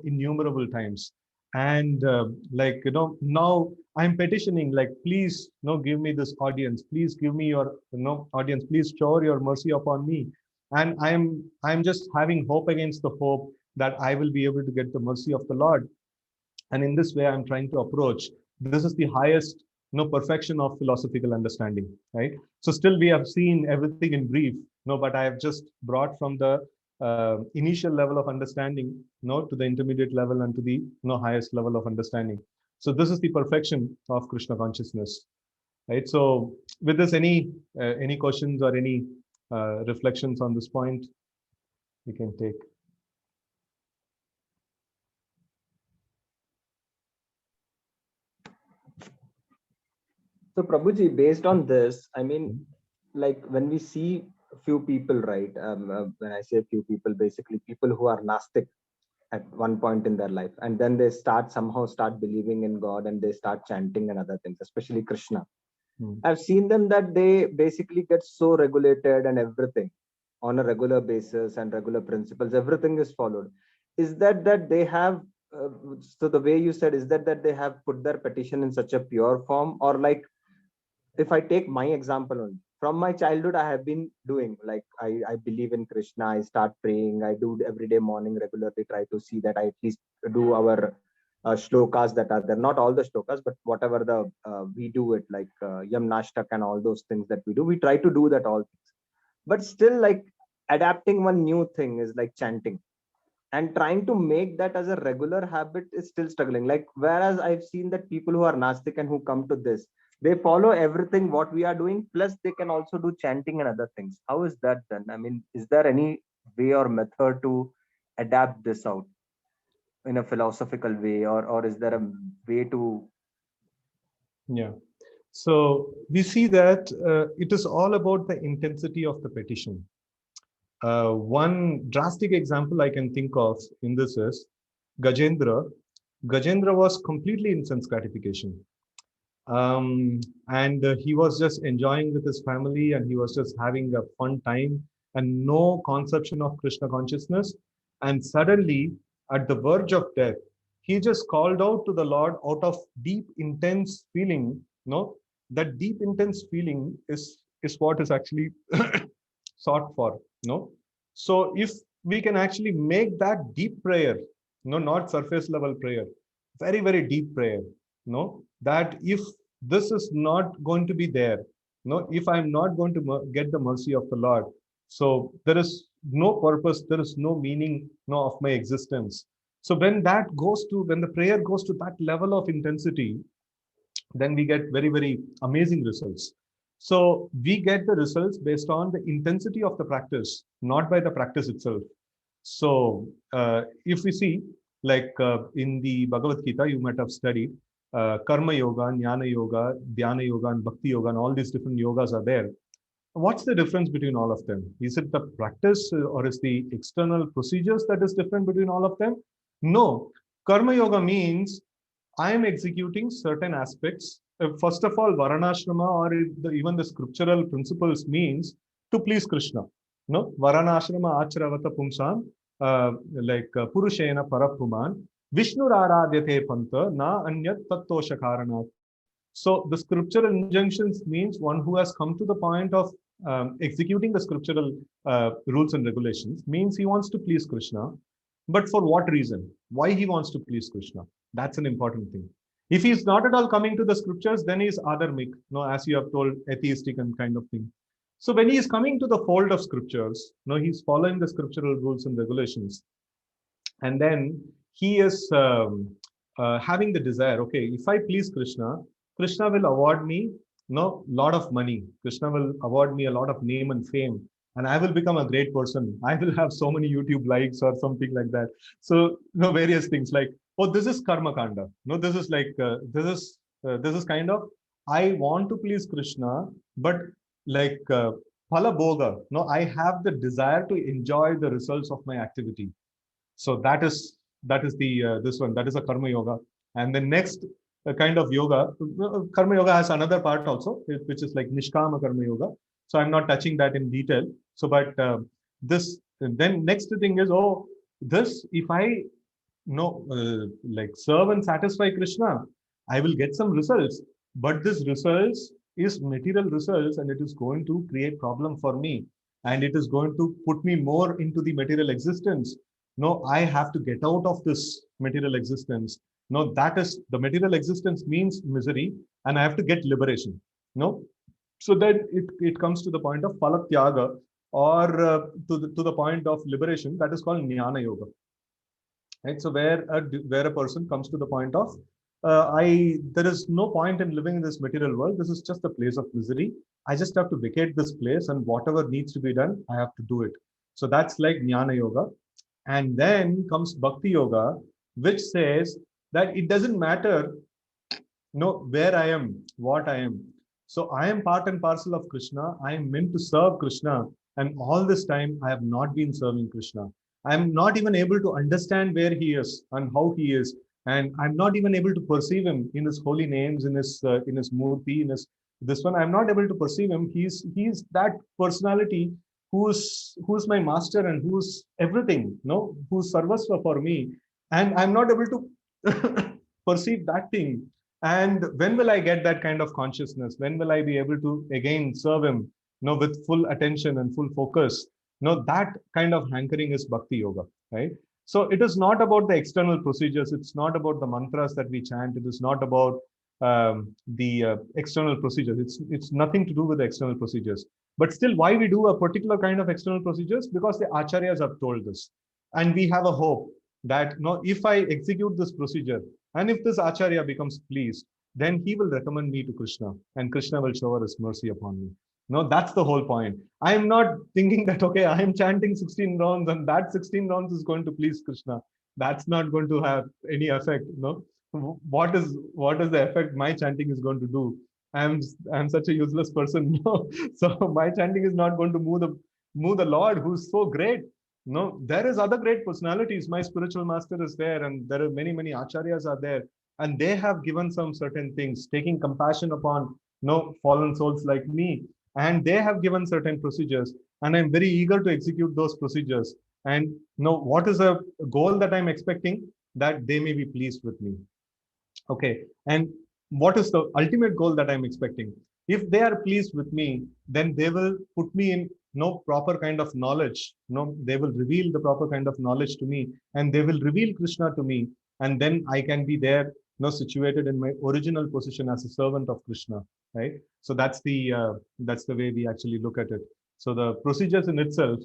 innumerable times, and now I'm petitioning, like, please, give me this audience, please give me your, audience, please shower your mercy upon me, and I'm just having hope against the hope that I will be able to get the mercy of the Lord, and in this way I'm trying to approach. This is the highest, perfection of philosophical understanding, right? So still we have seen everything in brief, but I have just brought from the initial level of understanding, to the intermediate level and to the highest level of understanding. So this is the perfection of Krishna consciousness, right? So with this, any questions or any reflections on this point we can take? So Prabhuji, based on this, I mean, like when we see few people, right? When I say few people, basically people who are Gnostic at one point in their life, and then they somehow start believing in God, and they start chanting and other things, especially Krishna. I've seen them that they basically get so regulated and everything on a regular basis and regular principles, everything is followed. Is that they have, so the way you said, is that they have put their petition in such a pure form, or like, if I take my example only, from my childhood, I have been doing, like, I believe in Krishna, I start praying, I do every day morning regularly, try to see that I at least do our shlokas that are there, not all the shlokas, but whatever the we do it, like Yamnashtak and all those things that we do, we try to do that all things. But still, like, adapting one new thing is like chanting, and trying to make that as a regular habit is still struggling. Like, whereas I've seen that people who are Gnostic and who come to this, they follow everything what we are doing, plus they can also do chanting and other things. How is that done? I mean, is there any way or method to adapt this out in a philosophical way, or is there a way to? Yeah. So we see that it is all about the intensity of the petition. One drastic example I can think of in this is Gajendra. Gajendra was completely in sense gratification. And he was just enjoying with his family, and he was just having a fun time and no conception of Krishna consciousness. And suddenly, at the verge of death, he just called out to the Lord out of deep, intense feeling. That deep, intense feeling is what is actually sought for. So if we can actually make that deep prayer, not surface level prayer, very, very deep prayer, that if this is not going to be there, if I'm not going to get the mercy of the Lord, so there is no purpose, there is no meaning, of my existence. So when the prayer goes to that level of intensity, then we get very, very amazing results. So we get the results based on the intensity of the practice, not by the practice itself. So if we see, like in the Bhagavad Gita, you might have studied Karma Yoga, Jnana Yoga, Dhyana Yoga, and Bhakti Yoga, and all these different yogas are there. What's the difference between all of them? Is it the practice, or is the external procedures that is different between all of them? No. Karma Yoga means I am executing certain aspects. First of all, Varanashrama, or even the scriptural principles, means to please Krishna. Varanashrama acharavata pumsam, like Purushena Parapuman, Vishnu Aradyate Panta, na anyat tattosha karanat. So the scriptural injunctions means one who has come to the point of executing the scriptural rules and regulations, means he wants to please Krishna. But for what reason? Why he wants to please Krishna? That's an important thing. If he's not at all coming to the scriptures, then he's adharmic, as you have told, atheistic and kind of thing. So when he is coming to the fold of scriptures, he's following the scriptural rules and regulations. And then he is having the desire, okay, if I please Krishna, Krishna will award me lot of money. Krishna will award me a lot of name and fame. And I will become a great person. I will have so many YouTube likes or something like that. So, various things like, oh, this is karma kanda. No, this is like, this is kind of, I want to please Krishna, but like phala bhoga. No, I have the desire to enjoy the results of my activity. So that is the this one, that is a karma yoga. And the next kind of yoga, karma yoga has another part also, which is like nishkama karma yoga. So I'm not touching that in detail. So, but this, then next thing is, oh, this, if I like serve and satisfy Krishna, I will get some results. But this results is material results, and it is going to create problem for me. And it is going to put me more into the material existence. No, I have to get out of this material existence. No, that is, the material existence means misery, and I have to get liberation. No, so that it comes to the point of phalatyaga, or to the point of liberation, that is called jnana yoga. Right? So where a person comes to the point of there is no point in living in this material world. This is just a place of misery. I just have to vacate this place, and whatever needs to be done, I have to do it. So that's like jnana yoga. And then comes bhakti yoga, which says that it doesn't matter where I am, what I am. So I am part and parcel of Krishna. I am meant to serve Krishna. And all this time, I have not been serving Krishna. I am not even able to understand where he is and how he is. And I'm not even able to perceive him in his holy names, in his murti, in his this one. I'm not able to perceive him. He's that personality who's my master and who's everything, who's sarvasva for me. And I'm not able to perceive that thing. And when will I get that kind of consciousness? When will I be able to again serve him, with full attention and full focus? That kind of hankering is bhakti yoga, right? So it is not about the external procedures. It's not about the mantras that we chant. It is not about the external procedures. It's nothing to do with the external procedures. But still, why we do a particular kind of external procedures? Because the acharyas have told this. And we have a hope that if I execute this procedure, and if this acharya becomes pleased, then he will recommend me to Krishna, and Krishna will shower his mercy upon me. That's the whole point. I am not thinking that, okay, I am chanting 16 rounds and that 16 rounds is going to please Krishna. That's not going to have any effect. What is the effect my chanting is going to do? I'm such a useless person. So my chanting is not going to move the Lord, who's so great. There is other great personalities. My spiritual master is there, and there are many acharyas are there, and they have given some certain things, taking compassion upon fallen souls like me, and they have given certain procedures, and I'm very eager to execute those procedures. And what is a goal that I'm expecting? That they may be pleased with me. Okay, and what is the ultimate goal that I'm expecting? If they are pleased with me, then they will put me in proper kind of knowledge. They will reveal the proper kind of knowledge to me, and they will reveal Krishna to me, and then I can be there, situated in my original position as a servant of Krishna, right? So that's the way we actually look at it. So the procedures in itself,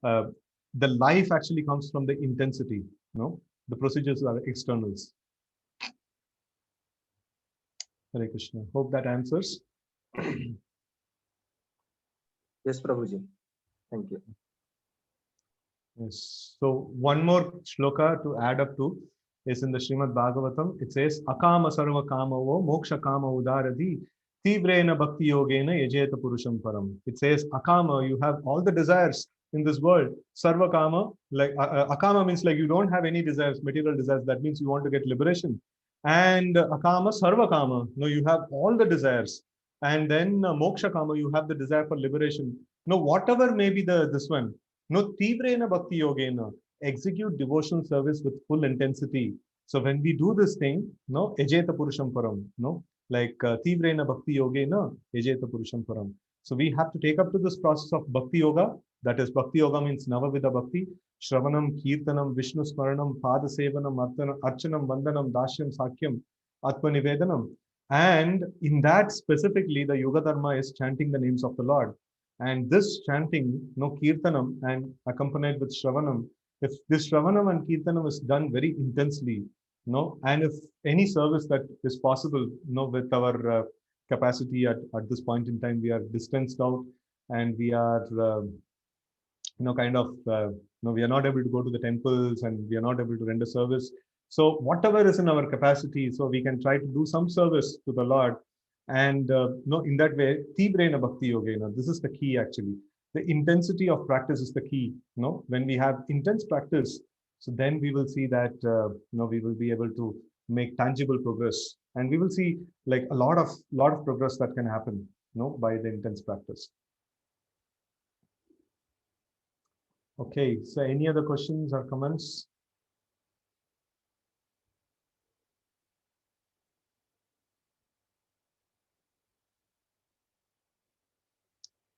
the life actually comes from the intensity. The procedures are externals. Hare Krishna. Hope that answers. Yes, Prabhuji. Thank you. Yes. So one more shloka to add up to is in the Srimad Bhagavatam. It says, Akama sarva kamavo moksha kama udaradi tivrena bhakti yogena yajeta purusham param. It says, Akama, you have all the desires in this world. Sarva kama, like akama means like you don't have any desires, material desires. That means you want to get liberation. And akama sarva kama, you have all the desires. And then moksha kama, you have the desire for liberation. Whatever may be this one, tivrena bhakti yogena, execute devotional service with full intensity. So when we do this thing, ejeta purusham param, like tivrena bhakti yogena, ejeta purusham param. So we have to take up to this process of bhakti yoga. That is, bhakti yoga means navavida bhakti, shravanam, kirtanam, vishnu smaranam, pada sevanam, archanam, vandanam, dashyam, sakyam, Atmanivedanam. And in that specifically, the Yoga Dharma is chanting the names of the Lord. And this chanting, no Kirtanam and accompanied with Shravanam, if this Shravanam and Kirtanam is done very intensely, no, and if any service that is possible, with our capacity at this point in time, we are distanced out and we are, we are not able to go to the temples and we are not able to render service. So whatever is in our capacity, so we can try to do some service to the Lord. And in that way, Tibrena Bhakti Yogena, this is the key actually. The intensity of practice is the key. When we have intense practice, so then we will see that we will be able to make tangible progress, and we will see like a lot of progress that can happen, by the intense practice. Okay, so any other questions or comments?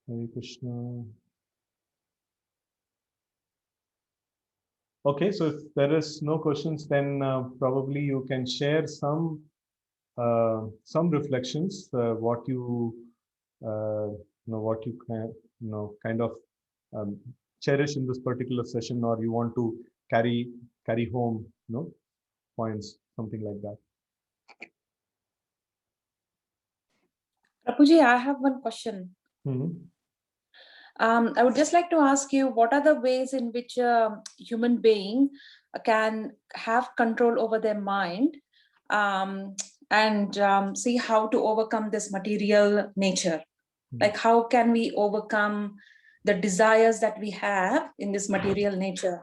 Hare Krishna. Okay, so if there is no questions, then probably you can share some reflections, what you what you can kind of cherish in this particular session, or you want to carry home, points, something like that. Prabhuji, I have one question. I would just like to ask you, what are the ways in which a human being can have control over their mind, and see how to overcome this material nature? Like, how can we overcome the desires that we have in this material nature?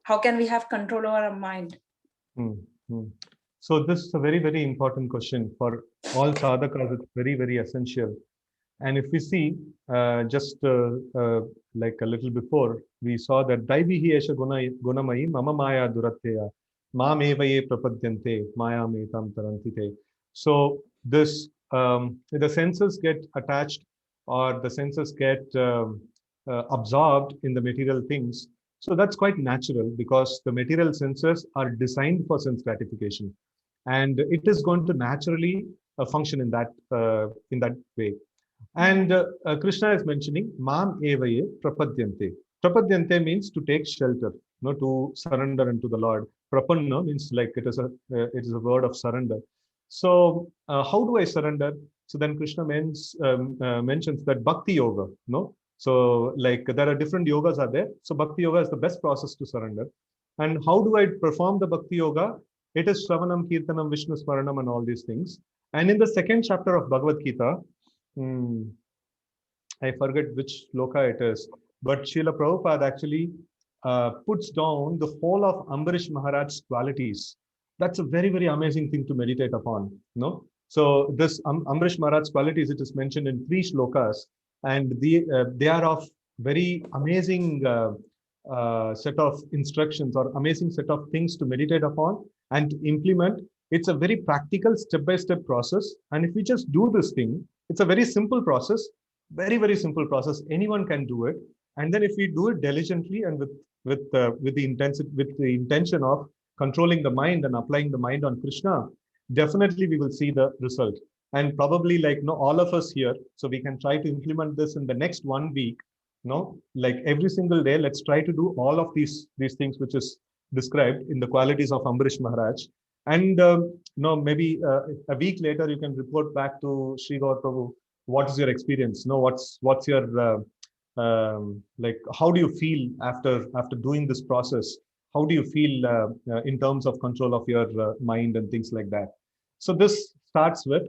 How can we have control over our mind? So this is a very, very important question for all sadhakas. It's very, very essential. And if we see just like a little before, we saw that Daivihi Esha Gunamayi Mama Maya Duratteya Ma Mevaye Prapadyante Maya Metam Tarantite. So this the senses get attached, or the senses get absorbed in the material things. So that's quite natural, because the material senses are designed for sense gratification, and it is going to naturally function in that way. And Krishna is mentioning Mam Evaye Prapadyante. Prapadyante means to take shelter, to surrender unto the Lord. Prapanna means like it is a word of surrender. So how do I surrender? So then Krishna mentions that Bhakti Yoga, So like there are different yogas are there. So Bhakti Yoga is the best process to surrender. And how do I perform the Bhakti Yoga? It is Shravanam, Kirtanam, Vishnu Smaranam and all these things. And in the second chapter of Bhagavad Gita, I forget which sloka it is, but Srila Prabhupada actually puts down the whole of Ambarish Maharaj's qualities. That's a very, very amazing thing to meditate upon. So this Ambarish Maharaj's qualities, it is mentioned in 3 shlokas, and they are of very amazing set of instructions, or amazing set of things to meditate upon and to implement. It's a very practical step-by-step process. And if we just do this thing, it's a very simple process, very, very simple process. Anyone can do it. And then if we do it diligently and with the intention of controlling the mind and applying the mind on Krishna, definitely we will see the result. And probably like all of us here, so we can try to implement this in the next 1 week. Like every single day, let's try to do all of these things which is described in the qualities of Ambarish Maharaj. And maybe a week later you can report back to Sri Gaur Prabhu. What is your experience? What's your like? How do you feel after doing this process? How do you feel in terms of control of your mind and things like that? So this starts with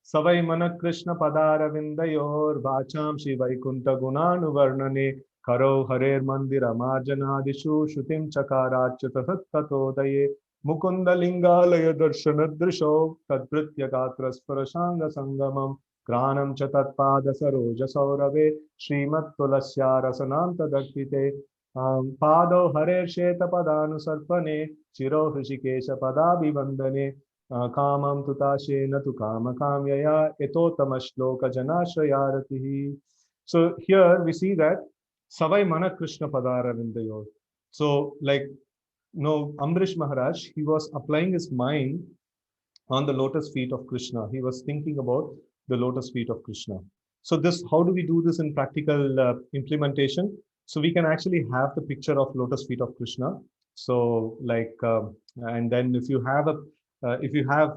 Savai Mana Krishna Padara Vindayor Vacham Shri Vaikunta Gunanu Varnane Karo Harer Mandira Marjanadishu Shutim Chakarachata Tattodaye Mukunda Lingalaya Darshanadrisho Tadbritya Gatras Parashanga Sangamam Granam Chatatpada Saroja Saurave Srimat Tulasya Rasananta Dakite Pado Harer Sheta Padanu Sarpane Chiro Hrishikesha Padabi Vandane Kamam Tutashe Natu Kama Kamyaya Etotamashloka Janashrayaratihi. So here we see that Savai Mana Krishna Padara Vindayor. So like no, Ambrish Maharaj, he was applying his mind on the lotus feet of Krishna. He was thinking about the lotus feet of Krishna. So this, how do we do this in practical implementation? So we can actually have the picture of lotus feet of Krishna. So like, and then if you have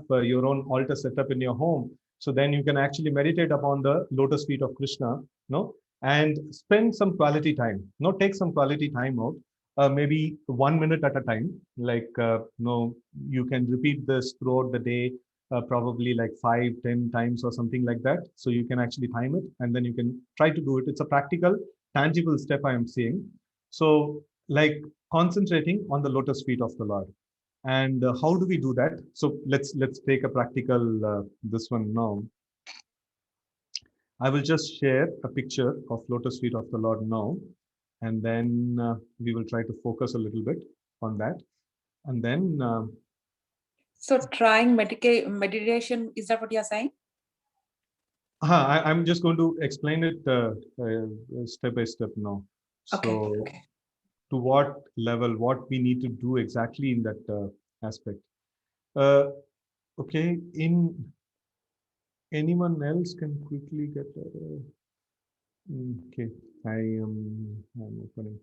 your own altar set up in your home, so then you can actually meditate upon the lotus feet of Krishna, no, and spend some quality time. No, take some quality time out, maybe 1 minute at a time. Like, no, you can repeat this throughout the day, probably like 5-10 times or something like that. So you can actually time it, and then you can try to do it. It's a practical, tangible step I am seeing. So like concentrating on the lotus feet of the Lord. And how do we do that? So let's take a practical this one now. I will just share a picture of lotus feet of the Lord now, and then we will try to focus a little bit on that. And then So trying meditation, is that what you're saying? I'm just going to explain it step by step now. Okay. So Okay. to what level, what we need to do exactly in that aspect. Okay, anyone else can quickly get okay, I'm opening.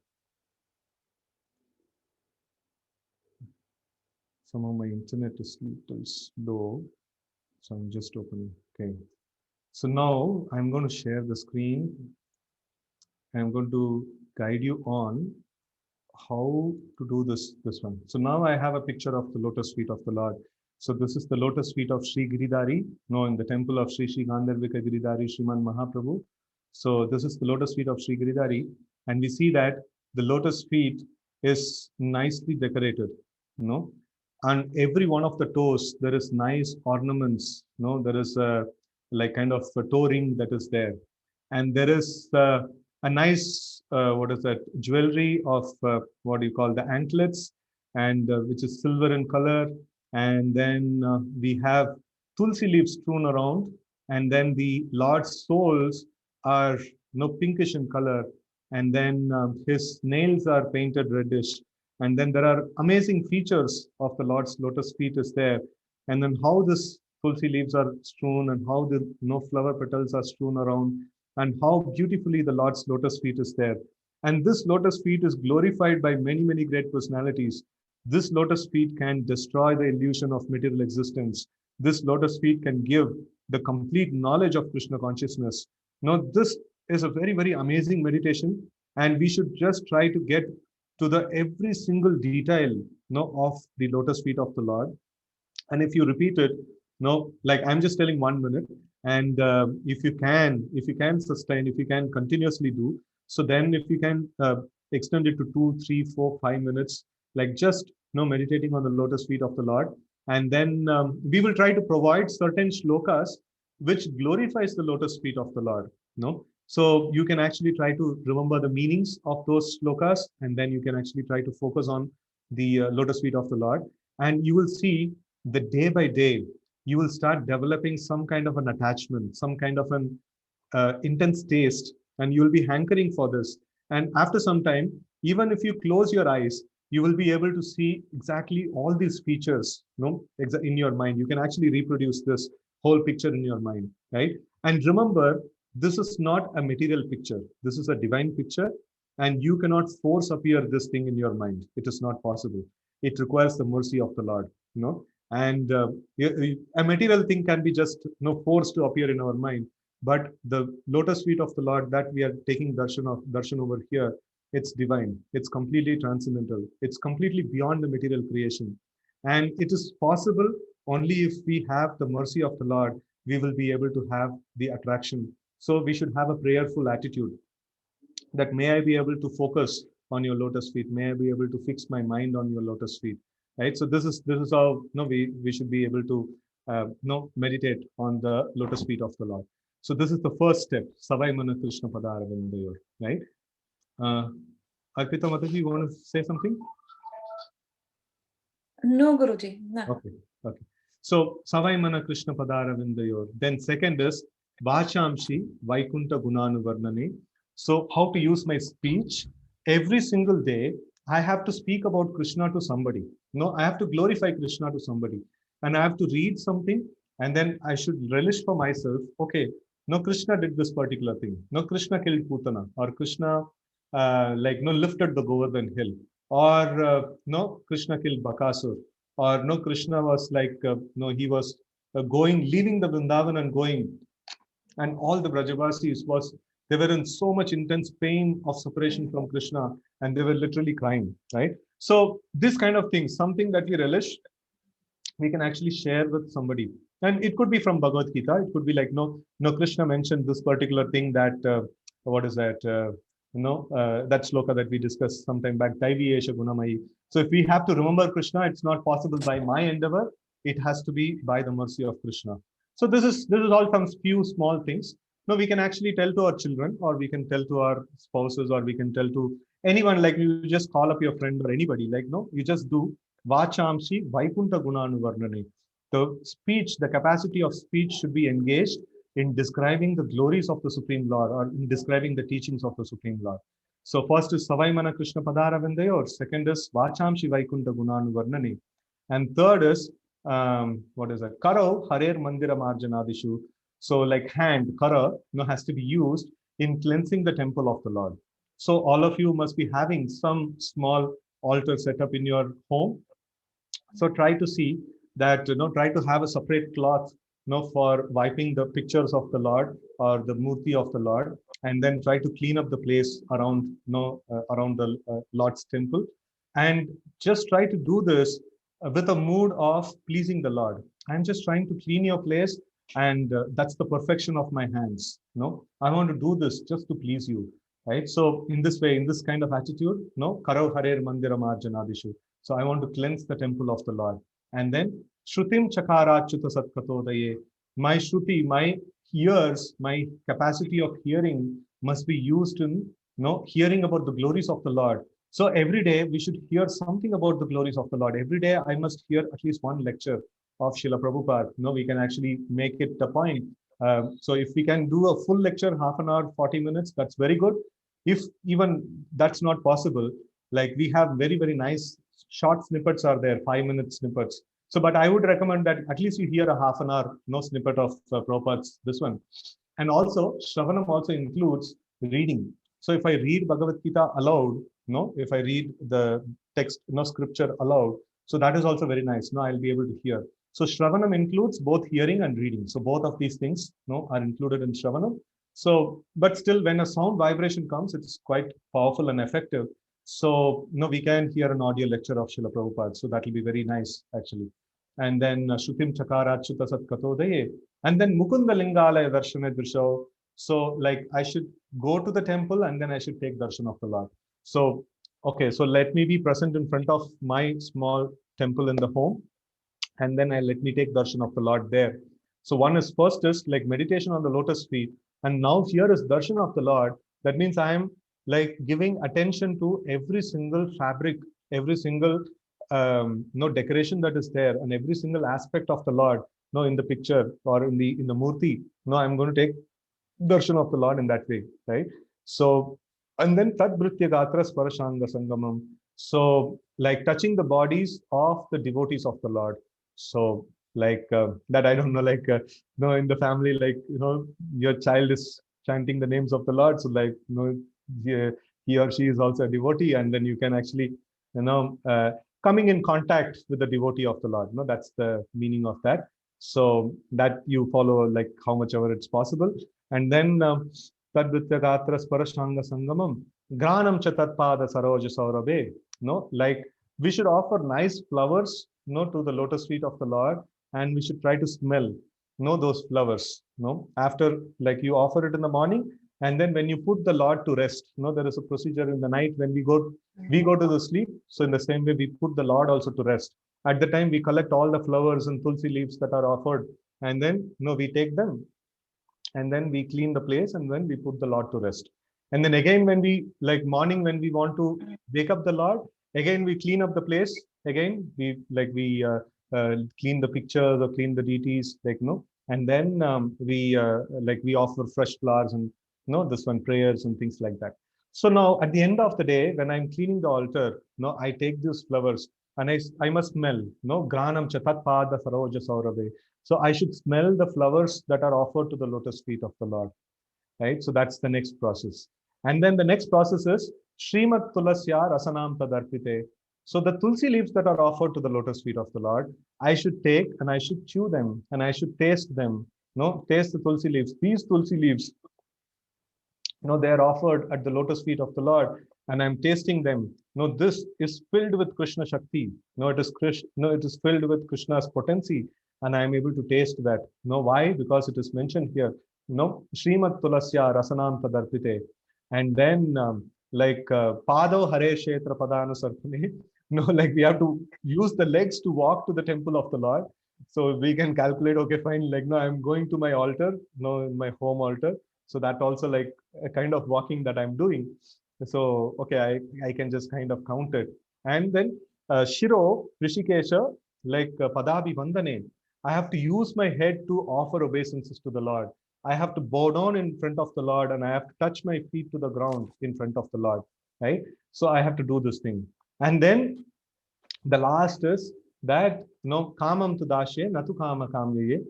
Somehow my internet is a little slow, so I'm just opening. Okay, so now I'm going to share the screen. I'm going to guide you on how to do this one. So now I have a picture of the lotus feet of the Lord. So this is the lotus feet of Sri Giridhari, no, in the temple of Sri Gandharvika Giridhari Sriman Mahaprabhu. So this is the lotus feet of Sri Giridhari, and we see that the lotus feet is nicely decorated, no, and every one of the toes there is nice ornaments, no, there is a like kind of a toe ring that is there, and there is a nice what is that, jewelry of what do you call, the anklets, and which is silver in color, and then we have tulsi leaves strewn around, and then the Lord's soles are pinkish in color, and then his nails are painted reddish, and then there are amazing features of the Lord's lotus feet is there, and then how this tulsi leaves are strewn, and how the flower petals are strewn around, and how beautifully the Lord's lotus feet is there. And this lotus feet is glorified by many, many great personalities. This lotus feet can destroy the illusion of material existence. This lotus feet can give the complete knowledge of Krishna consciousness. Now, this is a very, very amazing meditation, and we should just try to get to the every single detail, of the lotus feet of the Lord. And if you repeat it, like I'm just telling 1 minute, and if you can sustain, if you can continuously do, so then if you can extend it to 2, 3, 4, 5 minutes, like just meditating on the lotus feet of the Lord, and then we will try to provide certain shlokas which glorifies the lotus feet of the Lord. So you can actually try to remember the meanings of those shlokas, and then you can actually try to focus on the lotus feet of the Lord, and you will see that day by day you will start developing some kind of an attachment, some kind of an intense taste, and you will be hankering for this. And after some time, even if you close your eyes, you will be able to see exactly all these features, in your mind. You can actually reproduce this whole picture in your mind, right? And remember, this is not a material picture. This is a divine picture, and you cannot force appear this thing in your mind. It is not possible. It requires the mercy of the Lord, and a material thing can be just forced to appear in our mind, but the lotus feet of the Lord that we are taking darshan over here, it's divine, it's completely transcendental, it's completely beyond the material creation, and it is possible only if we have the mercy of the Lord, we will be able to have the attraction. So we should have a prayerful attitude, that may I be able to focus on your lotus feet, may I be able to fix my mind on your lotus feet, right? So this is how we should be able to meditate on the lotus feet of the Lord. So this is the first step, Savai Mana Krishna Pada Aravindayor, right? Arpita Mataji, you want to say something? No, Guruji. No. Okay. So Savai Mana Krishna Pada Aravindayor. Then second is Vachamshi Vaikunta Gunanu Varnane. So how to use my speech every single day. I have to speak about Krishna to somebody. No, I have to glorify Krishna to somebody. And I have to read something, and then I should relish for myself, okay, no, Krishna did this particular thing. No, Krishna killed Putana, or Krishna like no lifted the Govardhan hill, or no, Krishna killed Bakasur, or no, Krishna was like no, he was leaving the Vrindavan and going, and all the Brajavasis was, they were in so much intense pain of separation from Krishna, and they were literally crying, right? So this kind of thing, something that we relish, we can actually share with somebody. And it could be from Bhagavad Gita. It could be like, no, Krishna mentioned this particular thing that, what is that? That sloka that we discussed sometime back, Daivi Esha Gunamayi. So if we have to remember Krishna, it's not possible by my endeavor. It has to be by the mercy of Krishna. So this is all some few small things. No, we can actually tell to our children, or we can tell to our spouses, or we can tell to anyone. Like you just call up your friend or anybody. Like no, you just do Vachamshi Vaikunta Gunanuvarnane. The speech, the capacity of speech should be engaged in describing the glories of the Supreme Lord, or in describing the teachings of the Supreme Lord. So first is Savaimana Krishna Padara Vindayor, second is Vachamshi Vaikunta Gunanuvarnane, and third is what is that? Karo Harer Mandira Marjanadishu. So like hand, kara, has to be used in cleansing the temple of the Lord. So all of you must be having some small altar set up in your home. So try to see that, try to have a separate cloth, for wiping the pictures of the Lord or the murti of the Lord, and then try to clean up the place around, around the Lord's temple, and just try to do this with a mood of pleasing the Lord. I'm just trying to clean your place, and that's the perfection of my hands. I want to do this just to please you, right? So in this way, in this kind of attitude, Karo Harer Mandira Marjanadishu. So I want to cleanse the temple of the Lord. And then Shrutim Chakarachyuta Satkatodaye. My Shruti, my ears, my capacity of hearing must be used in hearing about the glories of the Lord. So every day we should hear something about the glories of the Lord. Every day I must hear at least one lecture of Srila Prabhupada. We can actually make it a point. So if we can do a full lecture, half an hour, 40 minutes, that's very good. If even that's not possible, like we have very, very nice short snippets are there, 5-minute snippets. So, but I would recommend that at least you hear a half an hour, snippet of Prabhupada's this one. And also, Shravanam also includes reading. So if I read Bhagavad Gita aloud, if I read the text, scripture aloud, so that is also very nice. I'll be able to hear. So Shravanam includes both hearing and reading. So both of these things, are included in Shravanam. So, but still, when a sound vibration comes, it's quite powerful and effective. So, we can hear an audio lecture of Srila Prabhupada. So that will be very nice, actually. And then Shrutim Chakarachyuta Satkatodaye. And then Mukunda Lingalaya Darshana Drisho. So, like, I should go to the temple and then I should take darshan of the Lord. So, okay, so let me be present in front of my small temple in the home. And then let me take darshan of the Lord there. So one is first is like meditation on the lotus feet. And now here is darshan of the Lord. That means I am like giving attention to every single fabric, every single decoration that is there, and every single aspect of the Lord, in the picture or in the murti. I'm going to take darshan of the Lord in that way, right? So, and then Tad Bhritya Gatra Sparashanga Sangamam. So, like touching the bodies of the devotees of the Lord. So, like that, I don't know, like, in the family, like, your child is chanting the names of the Lord. So, like, he or she is also a devotee, and then you can actually, coming in contact with the devotee of the Lord. That's the meaning of that. So that you follow, like, how much ever it's possible. And then Tadvitya Gatra Sparashanga Sangamam, Granam Chatatpada Saroja Saurabe. Like we should offer nice flowers, to the lotus feet of the Lord, and we should try to smell, those flowers, after, like, you offer it in the morning, and then when you put the Lord to rest, there is a procedure in the night when we go to the sleep. So in the same way, we put the Lord also to rest. At the time, we collect all the flowers and tulsi leaves that are offered, and then, we take them, and then we clean the place, and then we put the Lord to rest. And then again, when we, like, morning, when we want to wake up the Lord, again, we clean up the place. Again, we clean the pictures or clean the deities, like, and then we offer fresh flowers and, this one, prayers and things like that. So now at the end of the day, when I'm cleaning the altar, no, I take these flowers and I must smell, no, granam chatat pada saroja saurabe. So I should smell the flowers that are offered to the lotus feet of the Lord, right? So that's the next process. And then the next process is Srimat Tulasya Rasanam Tadarpite. So the tulsi leaves that are offered to the lotus feet of the Lord, I should take and I should chew them and I should taste them. No, taste the tulsi leaves. These tulsi leaves, they are offered at the lotus feet of the Lord, and I'm tasting them. This is filled with Krishna Shakti. It is it is filled with Krishna's potency, and I am able to taste that. Why? Because it is mentioned here. Srimad Tulasya Rasanam Tadarpite. And then Pado Hare Kshetra Padanusarpane. Like we have to use the legs to walk to the temple of the Lord. So we can calculate, okay, fine, like no, I'm going to my altar, in my home altar. So that also like a kind of walking that I'm doing. So, okay, I can just kind of count it. And then Shiro, Rishikesha, like Padabi Vandane, I have to use my head to offer obeisances to the Lord. I have to bow down in front of the Lord and I have to touch my feet to the ground in front of the Lord, right? So I have to do this thing. And then the last is that, kamam tu dashe, natu kama kamye,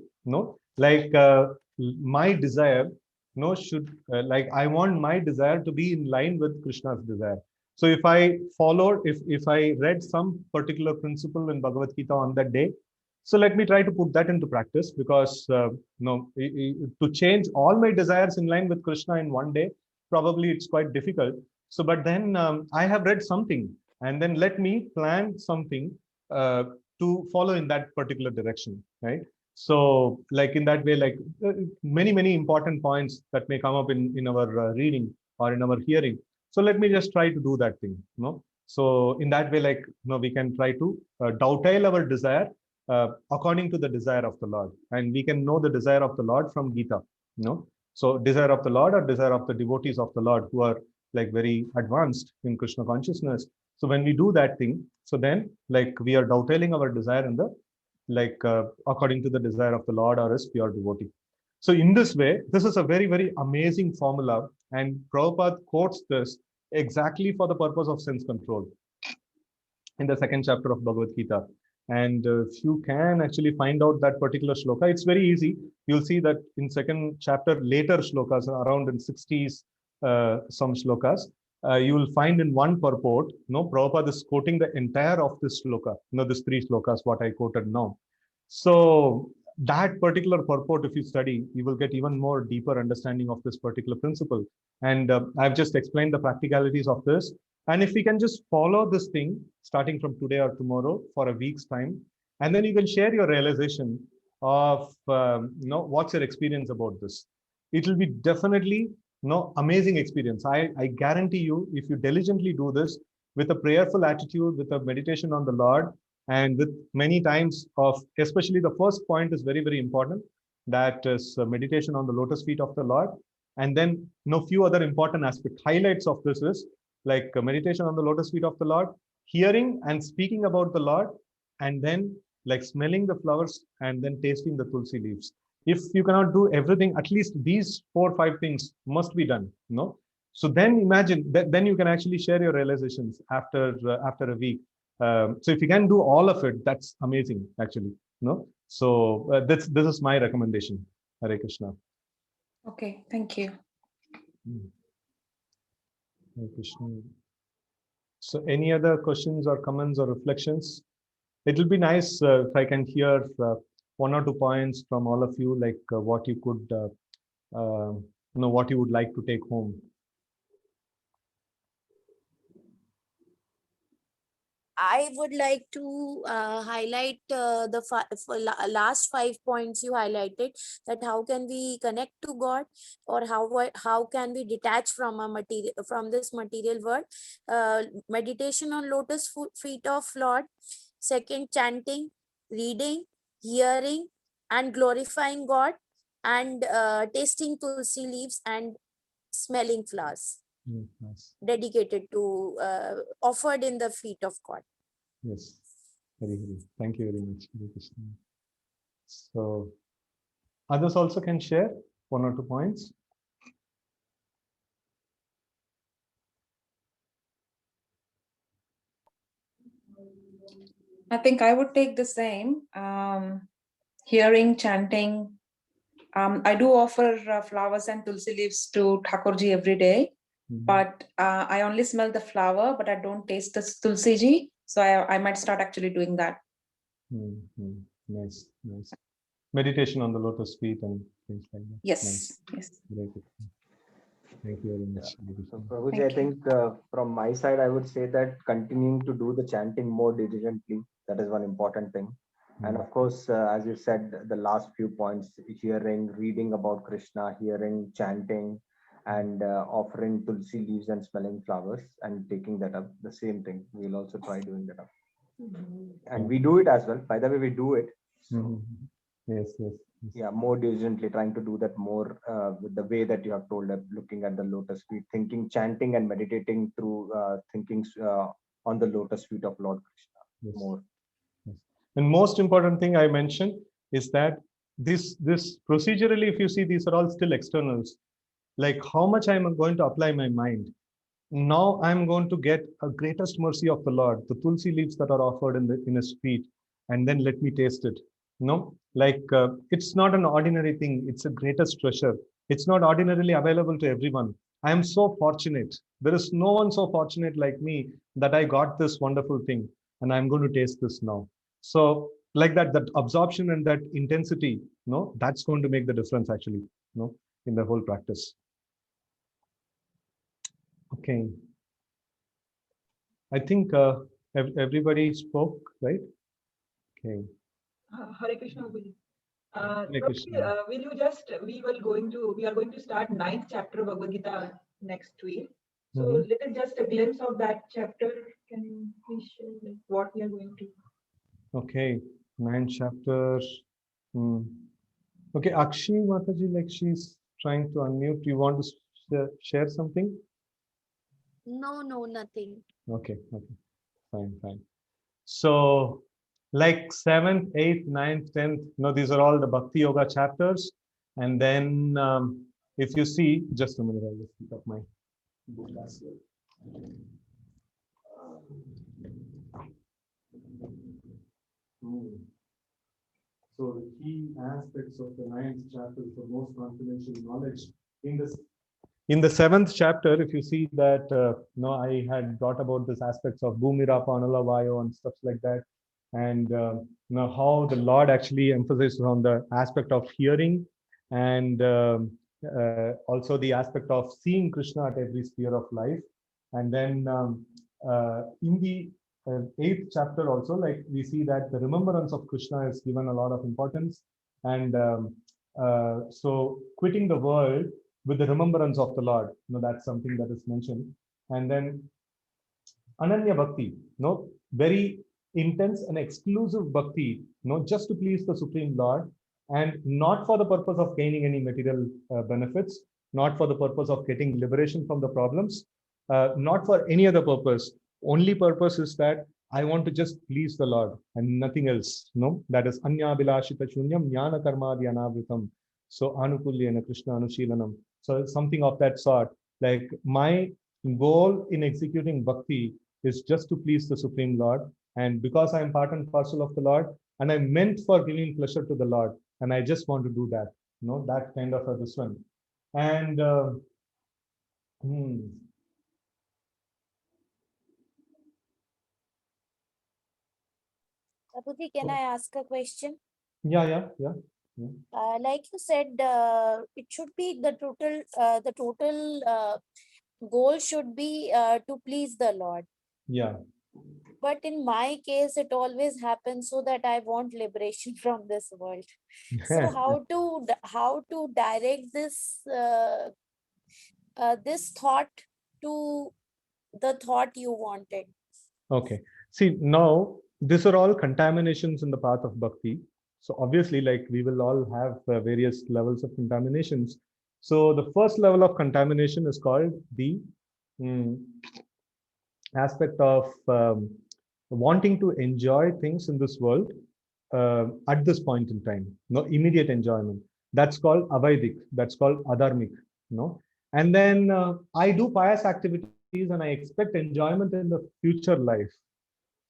like my desire, should like I want my desire to be in line with Krishna's desire. So if I followed, if I read some particular principle in Bhagavad Gita on that day, so let me try to put that into practice, because to change all my desires in line with Krishna in one day, probably it's quite difficult. So, but then I have read something, and then let me plan something to follow in that particular direction, right? So like in that way, like many important points that may come up in our reading or in our hearing. So let me just try to do that thing. So in that way, like we can try to dovetail our desire according to the desire of the Lord, and we can know the desire of the Lord from Gita. So desire of the Lord or desire of the devotees of the Lord who are like very advanced in Krishna consciousness. So when we do that thing, so then like we are dovetailing our desire in the according to the desire of the Lord or his pure devotee. So in this way, this is a very amazing formula, and Prabhupada quotes this exactly for the purpose of sense control in the second chapter of Bhagavad Gita. And if you can actually find out that particular shloka, it's very easy. You'll see that in second chapter, later shlokas, around in 60s, some shlokas, you will find in one purport, Prabhupada is quoting the entire of this shloka, this three shlokas, what I quoted now. So that particular purport, if you study, you will get even more deeper understanding of this particular principle. And I've just explained the practicalities of this. And if we can just follow this thing starting from today or tomorrow for a week's time, and then you can share your realization of what's your experience about this. It will be definitely amazing experience. I guarantee you, if you diligently do this with a prayerful attitude, with a meditation on the Lord, and with many times of, especially the first point is very important, that is meditation on the lotus feet of the Lord. And then few other important aspects, highlights of this is like meditation on the lotus feet of the Lord, hearing and speaking about the Lord, and then like smelling the flowers and then tasting the tulsi leaves. If you cannot do everything, at least these 4 or 5 things must be done. So then imagine that then you can actually share your realizations after a week. So if you can do all of it, that's amazing, actually. So this is my recommendation. Hare Krishna. Okay, thank you. Hare Krishna. So any other questions or comments or reflections? It will be nice if I can hear 1 or 2 points from all of you, like what you could, what you would like to take home. I would like to highlight the last 5 points you highlighted, that how can we connect to God, or how can we detach from from this material world. Meditation on lotus feet of Lord. Second, chanting, reading, hearing, and glorifying God, and tasting tulsi leaves and smelling flowers. Nice. Dedicated to offered in the feet of God. Yes, very. Thank you very much. Hare Krishna. So others also can share 1 or 2 points. I think I would take the same. Hearing, chanting. I do offer flowers and tulsi leaves to Thakurji every day, but I only smell the flower, but I don't taste the tulsi ji. So I might start actually doing that. Nice, nice. Meditation on the lotus feet and things like that. Yes, Nice. yes. Very good. Thank you very much. So Prabhuji, I Thank you. think from my side, I would say that continuing to do the chanting more diligently, that is one important thing. And of course, as you said, the last few points, hearing, reading about Krishna, hearing, chanting, and offering tulsi leaves and smelling flowers and taking that up, the same thing. We'll also try doing that up. And we do it as well. By the way, we do it. So, Yes, yes. yeah, more diligently trying to do that more with the way that you have told, looking at the lotus feet, thinking, chanting and meditating through thinking on the lotus feet of Lord Krishna Yes. more. Yes. And most important thing I mentioned is that this procedurally, if you see, these are all still externals. Like how much I'm going to apply my mind. Now I'm going to get a greatest mercy of the Lord, the tulsi leaves that are offered in His feet, and then let me taste it. No, like it's not an ordinary thing. It's a greatest treasure. It's not ordinarily available to everyone. I am so fortunate. There is no one so fortunate like me that I got this wonderful thing, and I'm going to taste this now. So, like that absorption and that intensity, no, that's going to make the difference actually, no, in the whole practice. Okay. I think everybody spoke, right? Okay. Hare Krishna, Guruji. Hare Prabhuji, Krishna. we are going to start 9th chapter of Bhagavad Gita next week. So Mhm. little just a glimpse of that chapter. Can you please share like, what we are going to? Okay. 9 chapters. Okay, Akshi Mataji, like she's trying to unmute. You want to share something? No, nothing. Okay, fine. So, like 7th, 8th, 9th, 10th, these are all the Bhakti Yoga chapters. And then if you see, just a minute, I'll just pick up my book as well. So the key aspects of the 9th chapter for most confidential knowledge in the 7th chapter, if you see that I had brought about this aspects of Bhumira, Panala, Vayo and stuff like that, and how the Lord actually emphasizes on the aspect of hearing and also the aspect of seeing Krishna at every sphere of life, and then in the 8th chapter also, like we see that the remembrance of Krishna is given a lot of importance, and so quitting the world with the remembrance of the Lord, that's something that is mentioned. And then Ananya Bhakti, very intense and exclusive bhakti, just to please the Supreme Lord, and not for the purpose of gaining any material benefits, not for the purpose of getting liberation from the problems, not for any other purpose. Only purpose is that I want to just please the Lord and nothing else. That is Anya Bilashita Shunyam Jnana Karma Dhyanavritam. So Anukulyena Krishna Anushilanam. So something of that sort. Like my goal in executing bhakti is just to please the Supreme Lord. And because I am part and parcel of the Lord, and I'm meant for giving pleasure to the Lord, and I just want to do that, that kind of a this one. And Prabhuji, can I ask a question? Yeah. Like you said, it should be the total goal should be to please the Lord. Yeah. But in my case, it always happens so that I want liberation from this world. So how to direct this this thought to the thought you wanted? Okay. See, now these are all contaminations in the path of bhakti. So obviously, like we will all have various levels of contaminations. So the first level of contamination is called the aspect of wanting to enjoy things in this world at this point in time, no immediate enjoyment. That's called avaidik. That's called adharmic. And then I do pious activities and I expect enjoyment in the future life.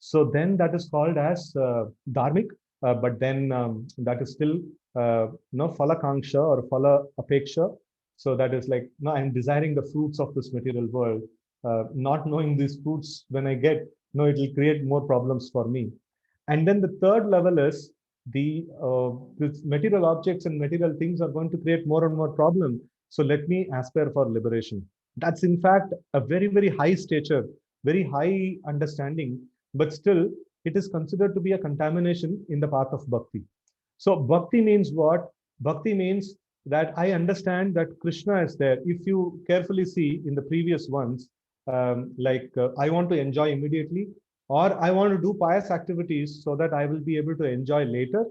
So then that is called as dharmic, but then that is still no phalakanksha or phala apeksha. So that is like, no, I'm desiring the fruits of this material world. Not knowing these fruits when I get, no, it will create more problems for me. And then the third level is the material objects and material things are going to create more and more problem. So let me aspire for liberation. That's in fact a very, very high stature, very high understanding, but still it is considered to be a contamination in the path of bhakti. So bhakti means what? Bhakti means that I understand that Krishna is there. If you carefully see in the previous ones, I want to enjoy immediately, or I want to do pious activities so that I will be able to enjoy later,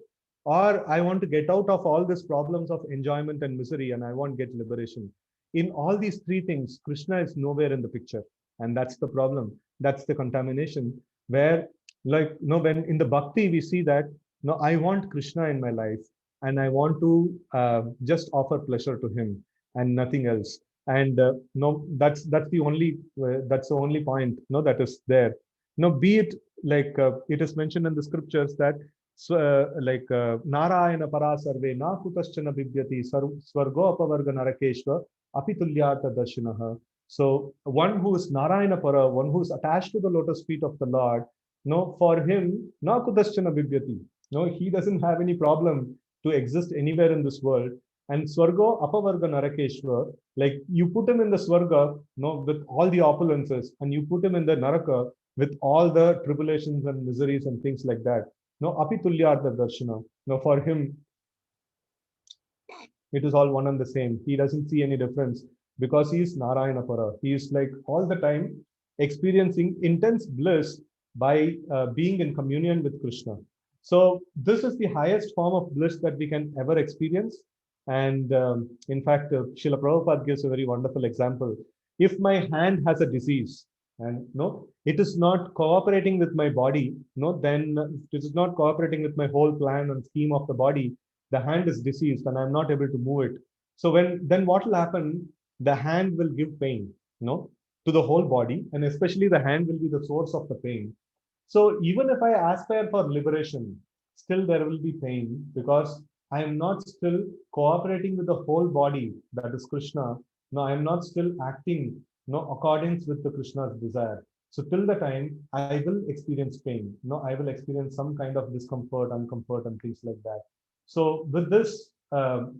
or I want to get out of all these problems of enjoyment and misery and I want to get liberation. In all these three things, Krishna is nowhere in the picture. And that's the problem. That's the contamination where, like, no, when in the bhakti, we see that, no, I want Krishna in my life and I want to just offer pleasure to him and nothing else. And no, that's the only point, no, that is there. No, be it like it is mentioned in the scriptures that Narayana Parasarve na kutaschana bibyati swargo apavarga narakeshwa apitulyata darshinaha. So one who is Narayana Para, one who is attached to the lotus feet of the Lord, no, for him, na kutaschana bibyati. No, he doesn't have any problem to exist anywhere in this world. And Swargo Apavarga Narakeshwar, like you put him in the Swarga, no, with all the opulences, and you put him in the Naraka with all the tribulations and miseries and things like that. No, Apitulyartha Darshana. No, for him, it is all one and the same. He doesn't see any difference because he is Narayana Para. He is like all the time experiencing intense bliss by being in communion with Krishna. So this is the highest form of bliss that we can ever experience. And in fact, Srila Prabhupada gives a very wonderful example. If my hand has a disease and no, it is not cooperating with my body, no, then it is not cooperating with my whole plan and scheme of the body. The hand is diseased and I'm not able to move it. So then what will happen? The hand will give pain, no, to the whole body, and especially the hand will be the source of the pain. So even if I aspire for liberation, still there will be pain because I am not still cooperating with the whole body, that is Krishna. No, I am not still acting no accordance with the Krishna's desire. So till the time I will experience pain. No, I will experience some kind of discomfort, uncomfort, and things like that. So with this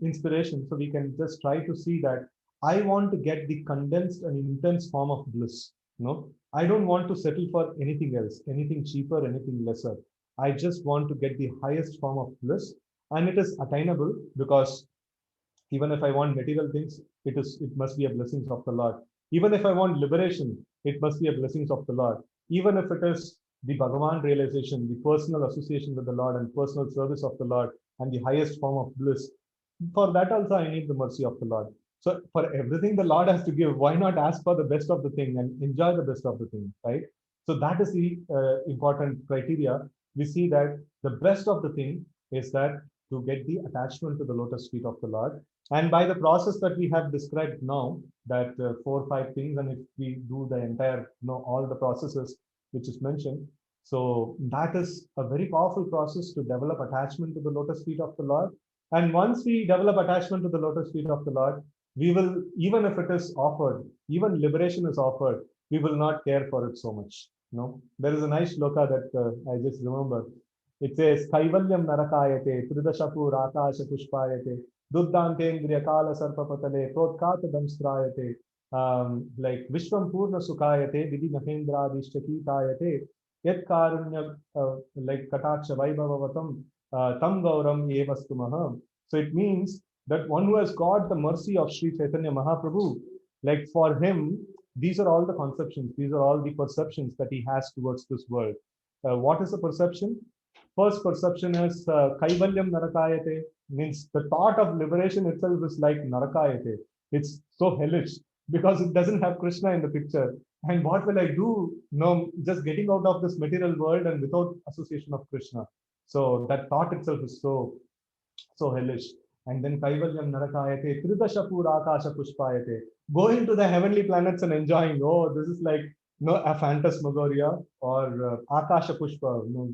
inspiration, so we can just try to see that I want to get the condensed and intense form of bliss. No, I don't want to settle for anything else, anything cheaper, anything lesser. I just want to get the highest form of bliss, and it is attainable because even if I want material things, it must be a blessings of the Lord. Even if I want liberation, it must be a blessings of the Lord. Even if it is the Bhagavan realization, the personal association with the Lord and personal service of the Lord and the highest form of bliss, for that also I need the mercy of the Lord. So for everything the Lord has to give, why not ask for the best of the thing and enjoy the best of the thing, right? So that is the important criteria. We see that the best of the thing is that to get the attachment to the lotus feet of the Lord. And by the process that we have described now, that 4 or 5 things, and if we do the entire, all the processes which is mentioned, so that is a very powerful process to develop attachment to the lotus feet of the Lord. And once we develop attachment to the lotus feet of the Lord, we will, even if it is offered, even liberation is offered, we will not care for it so much. There is a nice shloka that I just remember. It says, Kaivalyam narakayate, tridashapur akasha pushpayate, duddantendriya kala sarpapatale, prodkata damstrayate, like Vishwam purna sukayate, vidhi mahendra adishchakitayate, yet karunya, like kataksha vaibhavavatam, tam gauram evastumaha. So it means that one who has got the mercy of Sri Chaitanya Mahaprabhu, like for him, these are all the conceptions, these are all the perceptions that he has towards this world. What is the perception? First perception is Kaivalyam Narakayate, means the thought of liberation itself is like Narakayate. It's so hellish because it doesn't have Krishna in the picture. And what will I do? No, just getting out of this material world and without association of Krishna. So that thought itself is so hellish. And then Kaivalyam Narakayate, Tridashapur Akasha Pushpayate, going to the heavenly planets and enjoying, oh, this is like no, a phantasmagoria or Akasha Pushpa. No,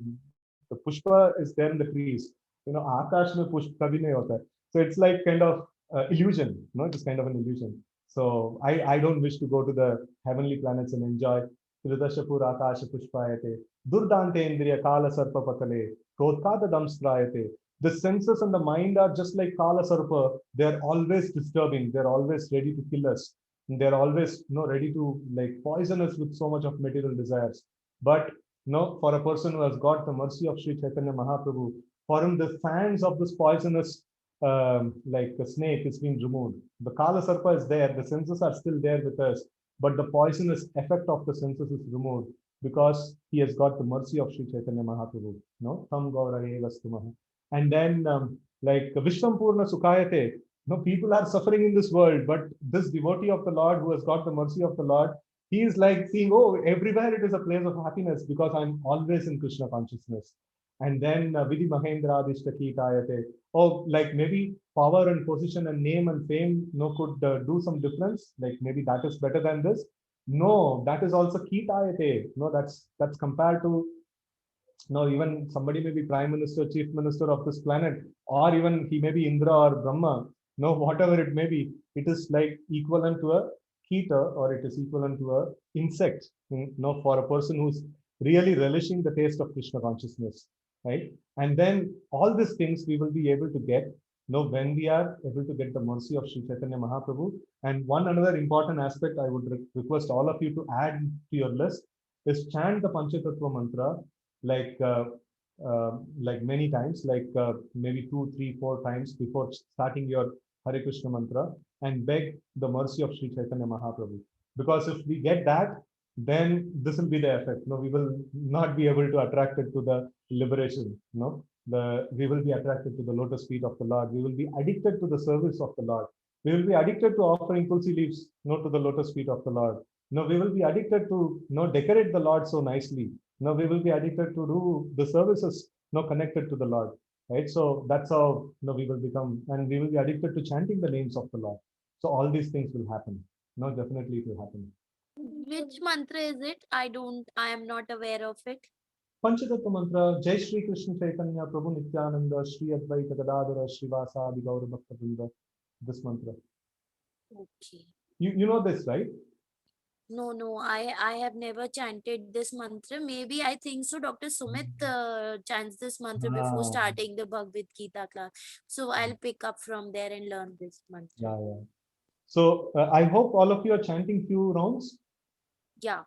the Pushpa is there in the trees. Akash mein Pushpa kabhi nahi hota hai. So it's like kind of illusion. No, it's kind of an illusion. So I don't wish to go to the heavenly planets and enjoy Tridashapur Akasha Pushpayate, Durdante Indriya Kala Sarpa Pakale, Kotkada Damstrayate. The senses and the mind are just like Kala Sarpa. They're always disturbing. They're always ready to kill us. They're always ready to like poison us with so much of material desires. But for a person who has got the mercy of Sri Chaitanya Mahaprabhu, for him the fangs of this poisonous like a snake is being removed. The Kala Sarpa is there, the senses are still there with us, but the poisonous effect of the senses is removed because he has got the mercy of Sri Chaitanya Mahaprabhu. No, Tam Gaura Eva Stumaha. And then like Vishwampurna Sukhayate, people are suffering in this world, but this devotee of the Lord who has got the mercy of the Lord, he is like seeing, oh, everywhere it is a place of happiness because I'm always in Krishna consciousness. And then Vidhi Mahendra Adishtakitayate. Oh, like maybe power and position and name and fame could do some difference. Like maybe that is better than this. No, that is also Kitayate. No, that's compared to even somebody may be prime minister, chief minister of this planet, or even he may be Indra or Brahma. No, whatever it may be, it is like equivalent to a Kita, or it is equivalent to a insect. For a person who's really relishing the taste of Krishna consciousness, right? And then all these things we will be able to get when we are able to get the mercy of Sri Chaitanya Mahaprabhu. And one another important aspect I would request all of you to add to your list is chant the Panchatattva mantra like many times, like maybe 2, 3, 4 times before starting your Hare Krishna mantra, and beg the mercy of Sri Chaitanya Mahaprabhu. Because if we get that, then this will be the effect. We will not be able to attract it to the liberation. We will be attracted to the lotus feet of the Lord. We will be addicted to the service of the Lord. We will be addicted to offering tulsi leaves, to the lotus feet of the Lord. We will be addicted to decorate the Lord so nicely. We will be addicted to do the services connected to the Lord. Right? So that's how we will become, and we will be addicted to chanting the names of the Lord. So all these things will happen. Definitely it will happen. Which mantra is it? I am not aware of it. Panchatattva mantra, Jai Shri Krishna Chaitanya Prabhu Nityananda Shri Advaita Gadadhara Srivasa Adi Gaura Bhakta Vrinda. This mantra. Okay. You know this, right? No, I have never chanted this mantra. Maybe I think so. Dr. Sumit chants this mantra before starting the Bhagavad Gita class. So I'll pick up from there and learn this mantra. Yeah. So I hope all of you are chanting few rounds. Yeah.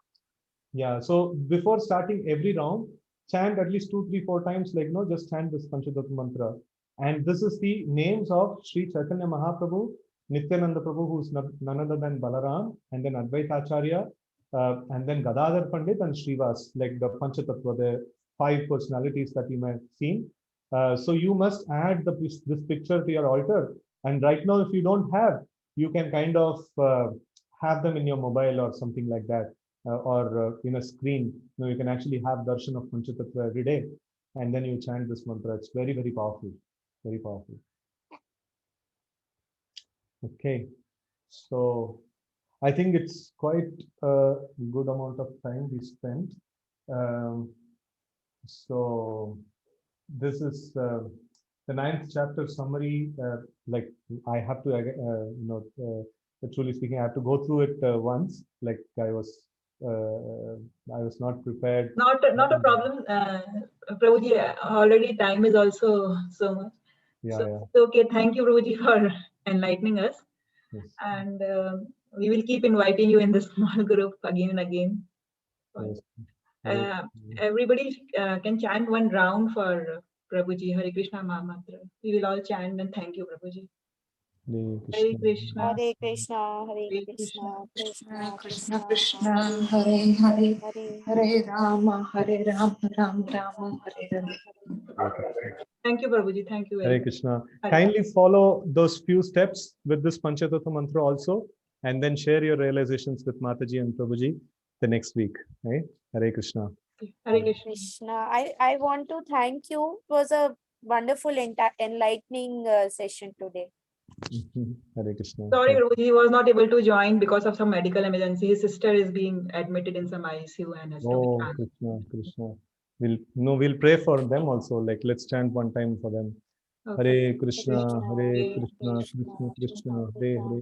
Yeah. So before starting every round, chant at least 2, 3, 4 times. Just chant this Panchatattva mantra. And this is the names of Sri Chaitanya Mahaprabhu, Nityananda Prabhu, who's none other than Balaram, and then Advaita Acharya, and then Gadadhar Pandit and Srivas, like the Panchatattva, the 5 personalities that you may have seen. So you must add this picture to your altar. And right now, if you don't have, you can kind of have them in your mobile or something like that, or in a screen. You can actually have darshan of Panchatattva every day, and then you chant this mantra. It's very, very powerful. Very powerful. Okay, so I think it's quite a good amount of time we spent. So this is the 9th chapter summary. Like I have to, truly speaking, I have to go through it once. Like I was not prepared. Not a problem, Prabhuji. Already time is also so much. So okay, thank you, Prabhuji, for enlightening us. Yes. And we will keep inviting you in the small group again and again. Yes. Everybody can chant one round for Prabhuji, Hare Krishna Mahamantra. We will all chant and thank you, Prabhuji. Hare Krishna. Hare Krishna, Hare Hare Krishna, Krishna Krishna Krishna Krishna, Krishna Hare Hare Hare Hare Rama Ram Rama Hare Hare. Thank you, Prabhuji. Thank you very Hare much. Krishna. Hare Kindly follow those few steps with this Panchatattva mantra also, and then share your realizations with Mataji and Prabhuji the next week. Right? Hare Krishna. Hare Krishna. Krishna. I want to thank you. It was a wonderful enlightening session today. Hare Krishna. Sorry, Prabhuji, he was not able to join because of some medical emergency. His sister is being admitted in some ICU and has to be Oh, transferred. Krishna, Krishna. We'll pray for them also. Like, let's chant one time for them. Okay. Hare Krishna, Hare Krishna, Krishna, Krishna Krishna, Hare Hare,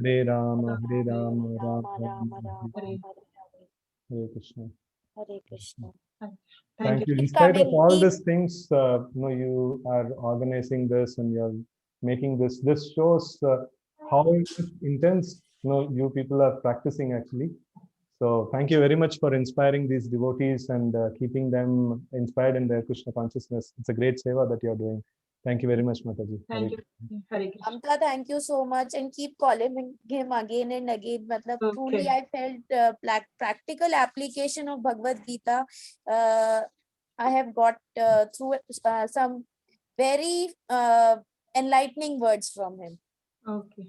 Hare Hare Rama, Hare Rama, Rama Rama Rama Rama, Rama Hare. Hare Krishna. Hare Krishna. Thank you. In Keep spite of coming, all keep- these things, you are organizing this and you're making this. This shows how intense, you people are practicing actually. So thank you very much for inspiring these devotees and keeping them inspired in their Krishna consciousness. It's a great seva that you're doing. Thank you very much, Mataji. Thank you. Hare Krishna. Amta, thank you so much, and keep calling him again and again. Matlab, truly, Okay. I felt practical application of Bhagavad Gita. I have got through some very enlightening words from him. Okay.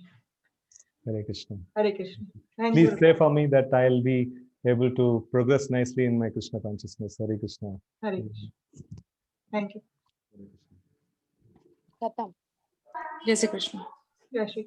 Hare Krishna. Hare Krishna. Thank Please you. pray for me that I'll be able to progress nicely in my Krishna consciousness. Hare Krishna. Hare Krishna. Thank you. Khatam. Jai Shri Krishna. Jai Shri